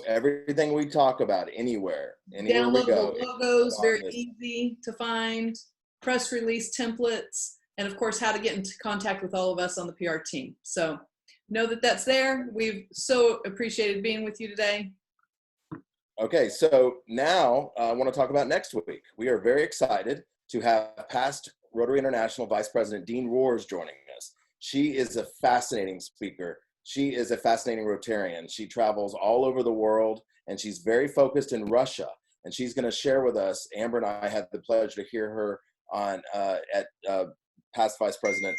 Everything we talk about anywhere we go. Downloadable logos, very easy to find, press release templates, and of course, how to get into contact with all of us on the PR team. So know that that's there. We've so appreciated being with you today. Okay, so now I want to talk about next week. We are very excited to have past Rotary International Vice President Dean Roars joining us. She is a fascinating speaker. She is a fascinating Rotarian. She travels all over the world, and she's very focused in Russia. And she's going to share with us. Amber and I had the pleasure to hear her on at past Vice President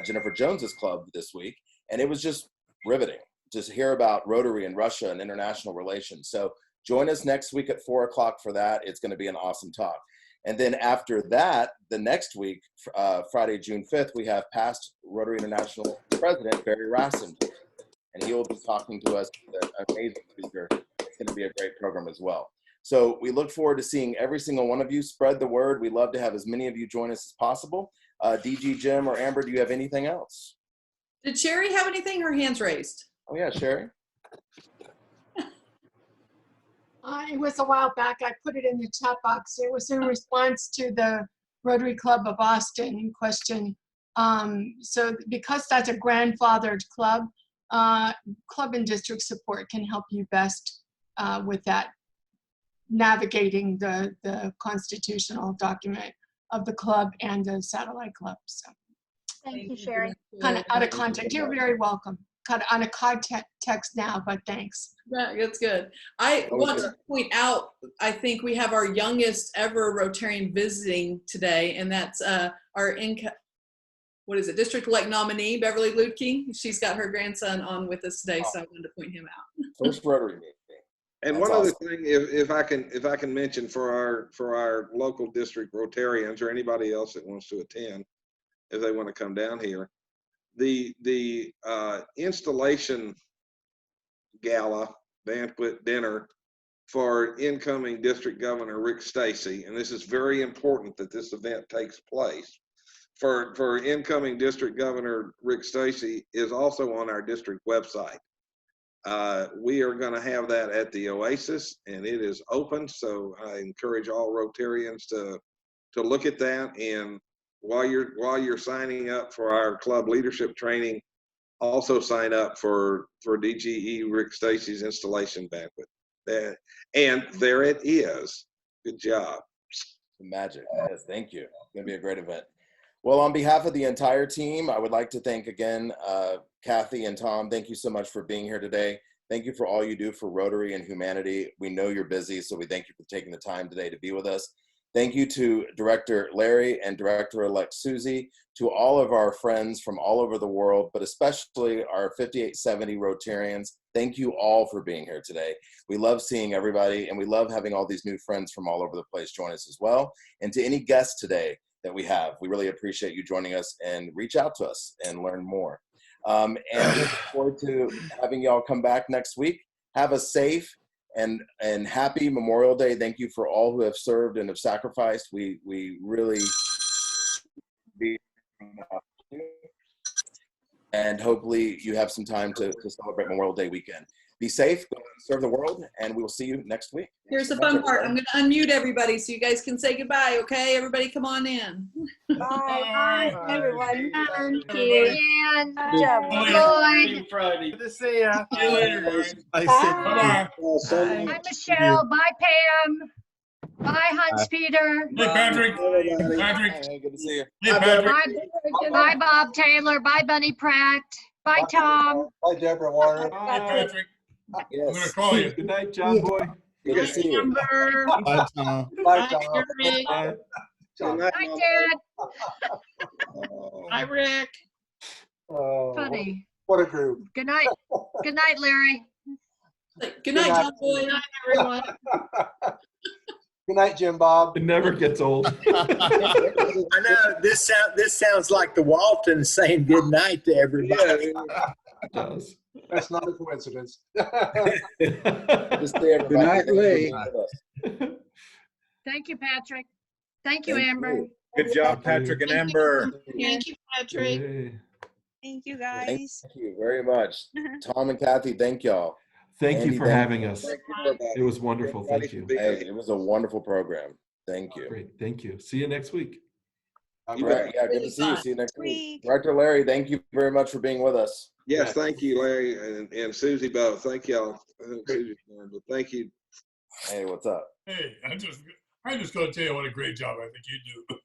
Jennifer Jones's club this week, and it was just riveting to hear about Rotary and Russia and international relations. So join us next week at 4 o'clock for that. It's going to be an awesome talk. And then after that, the next week, Friday, June 5th, we have past Rotary International President Barry Rassin, and he will be talking to us, an amazing speaker. It's going to be a great program as well. So we look forward to seeing every single one of you. Spread the word. We'd love to have as many of you join us as possible. DG, Jim, or Amber, do you have anything else? Did Sherry have anything? Her hand's raised. Oh yeah, Sherry. It was a while back. I put it in the chat box. It was in response to the Rotary Club of Austin question. So because that's a grandfathered club, club and district support can help you best with that, navigating the constitutional document of the club and the satellite club. So Thank you, Sherry. kind of out of context. You're very welcome. Kind of on a context now, but thanks. Yeah, that's good. I want to point out, I think we have our youngest ever Rotarian visiting today, and that's our district-elect nominee, Beverly Lutke. She's got her grandson on with us today, so I wanted to point him out. First Rotary meeting. And That's one other awesome. thing, if I can mention for our local district Rotarians or anybody else that wants to attend, if they want to come down here, the installation gala banquet dinner for incoming District Governor Rick Stacy, and this is very important that this event takes place. For incoming District Governor Rick Stacy is also on our district website. We are going to have that at the Oasis, and it is open. So I encourage all Rotarians to look at that. And while you're signing up for our club leadership training, also sign up for DGE Rick Stacy's installation banquet. And there it is. Good job. Magic. Yes, thank you. It's going to be a great event. Well, on behalf of the entire team, I would like to thank again Kathy and Tom. Thank you so much for being here today. Thank you for all you do for Rotary and humanity. We know you're busy, so we thank you for taking the time today to be with us. Thank you to Director Larry and Director-elect Susie, to all of our friends from all over the world, but especially our 5870 Rotarians. Thank you all for being here today. We love seeing everybody, and we love having all these new friends from all over the place join us as well. And to any guests today that we have, we really appreciate you joining us, and reach out to us and learn more. And we look forward to having y'all come back next week. Have a safe and happy Memorial Day. Thank you for all who have served and have sacrificed. We really, and hopefully you have some time to celebrate Memorial Day weekend. Be safe, go serve the world, and we will see you next week. Here's the fun part. I'm going to unmute everybody so you guys can say goodbye, okay? Everybody come on in. Bye, everyone. Thank you. And Lloyd. Friday. Good to see ya. See you later, guys. Bye. Hi, Michelle. Bye, Pam. Bye, Hans Peter. Hey, Patrick. Patrick. Hey, good to see you. Hey, Patrick. Bye, Bob Taylor. Bye, Bunny Pratt. Bye, Tom. Bye, Deborah Warner. Bye, Patrick. Yes. I'm going to call you. Good night, John Boy. Good to see you. Bye, Tom. Bye, Tom. Bye. Good night, Bye, Mom. Dad. Hi, Rick. Oh, Funny. what a group. Good night. Good night, Larry. Good night, John Boy. Good night, everyone. Good night, Jim Bob. It never gets old. I know this sounds like the Waltons saying good night to everybody. It does. That's not a coincidence. Just stay, everybody. Good night, Lee. Thank you, Patrick. Thank you, Thank Amber. you. Good job, Patrick and Amber. Thank you, Patrick. Hey. Thank you, Thank guys. you very much. Tom and Kathy, thank y'all. Thank you Andy, for thank having you. us. Thank you, everybody. It was wonderful. Thank you. Hey, it was a wonderful program. Thank you. Great. Thank you. See you next week. You bet. Yeah, good to see you. See you next week. Week. Director Larry, thank you very much for being with us. Yes, thank you, Larry and Susie both. Thank y'all. I think Susie's gone, but thank you. Hey, what's up? Hey, I'm just going to tell you what a great job I think you do.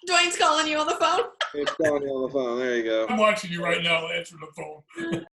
Dwayne's calling you on the phone. It's calling you on the phone. There you go. I'm watching you right now answering the phone.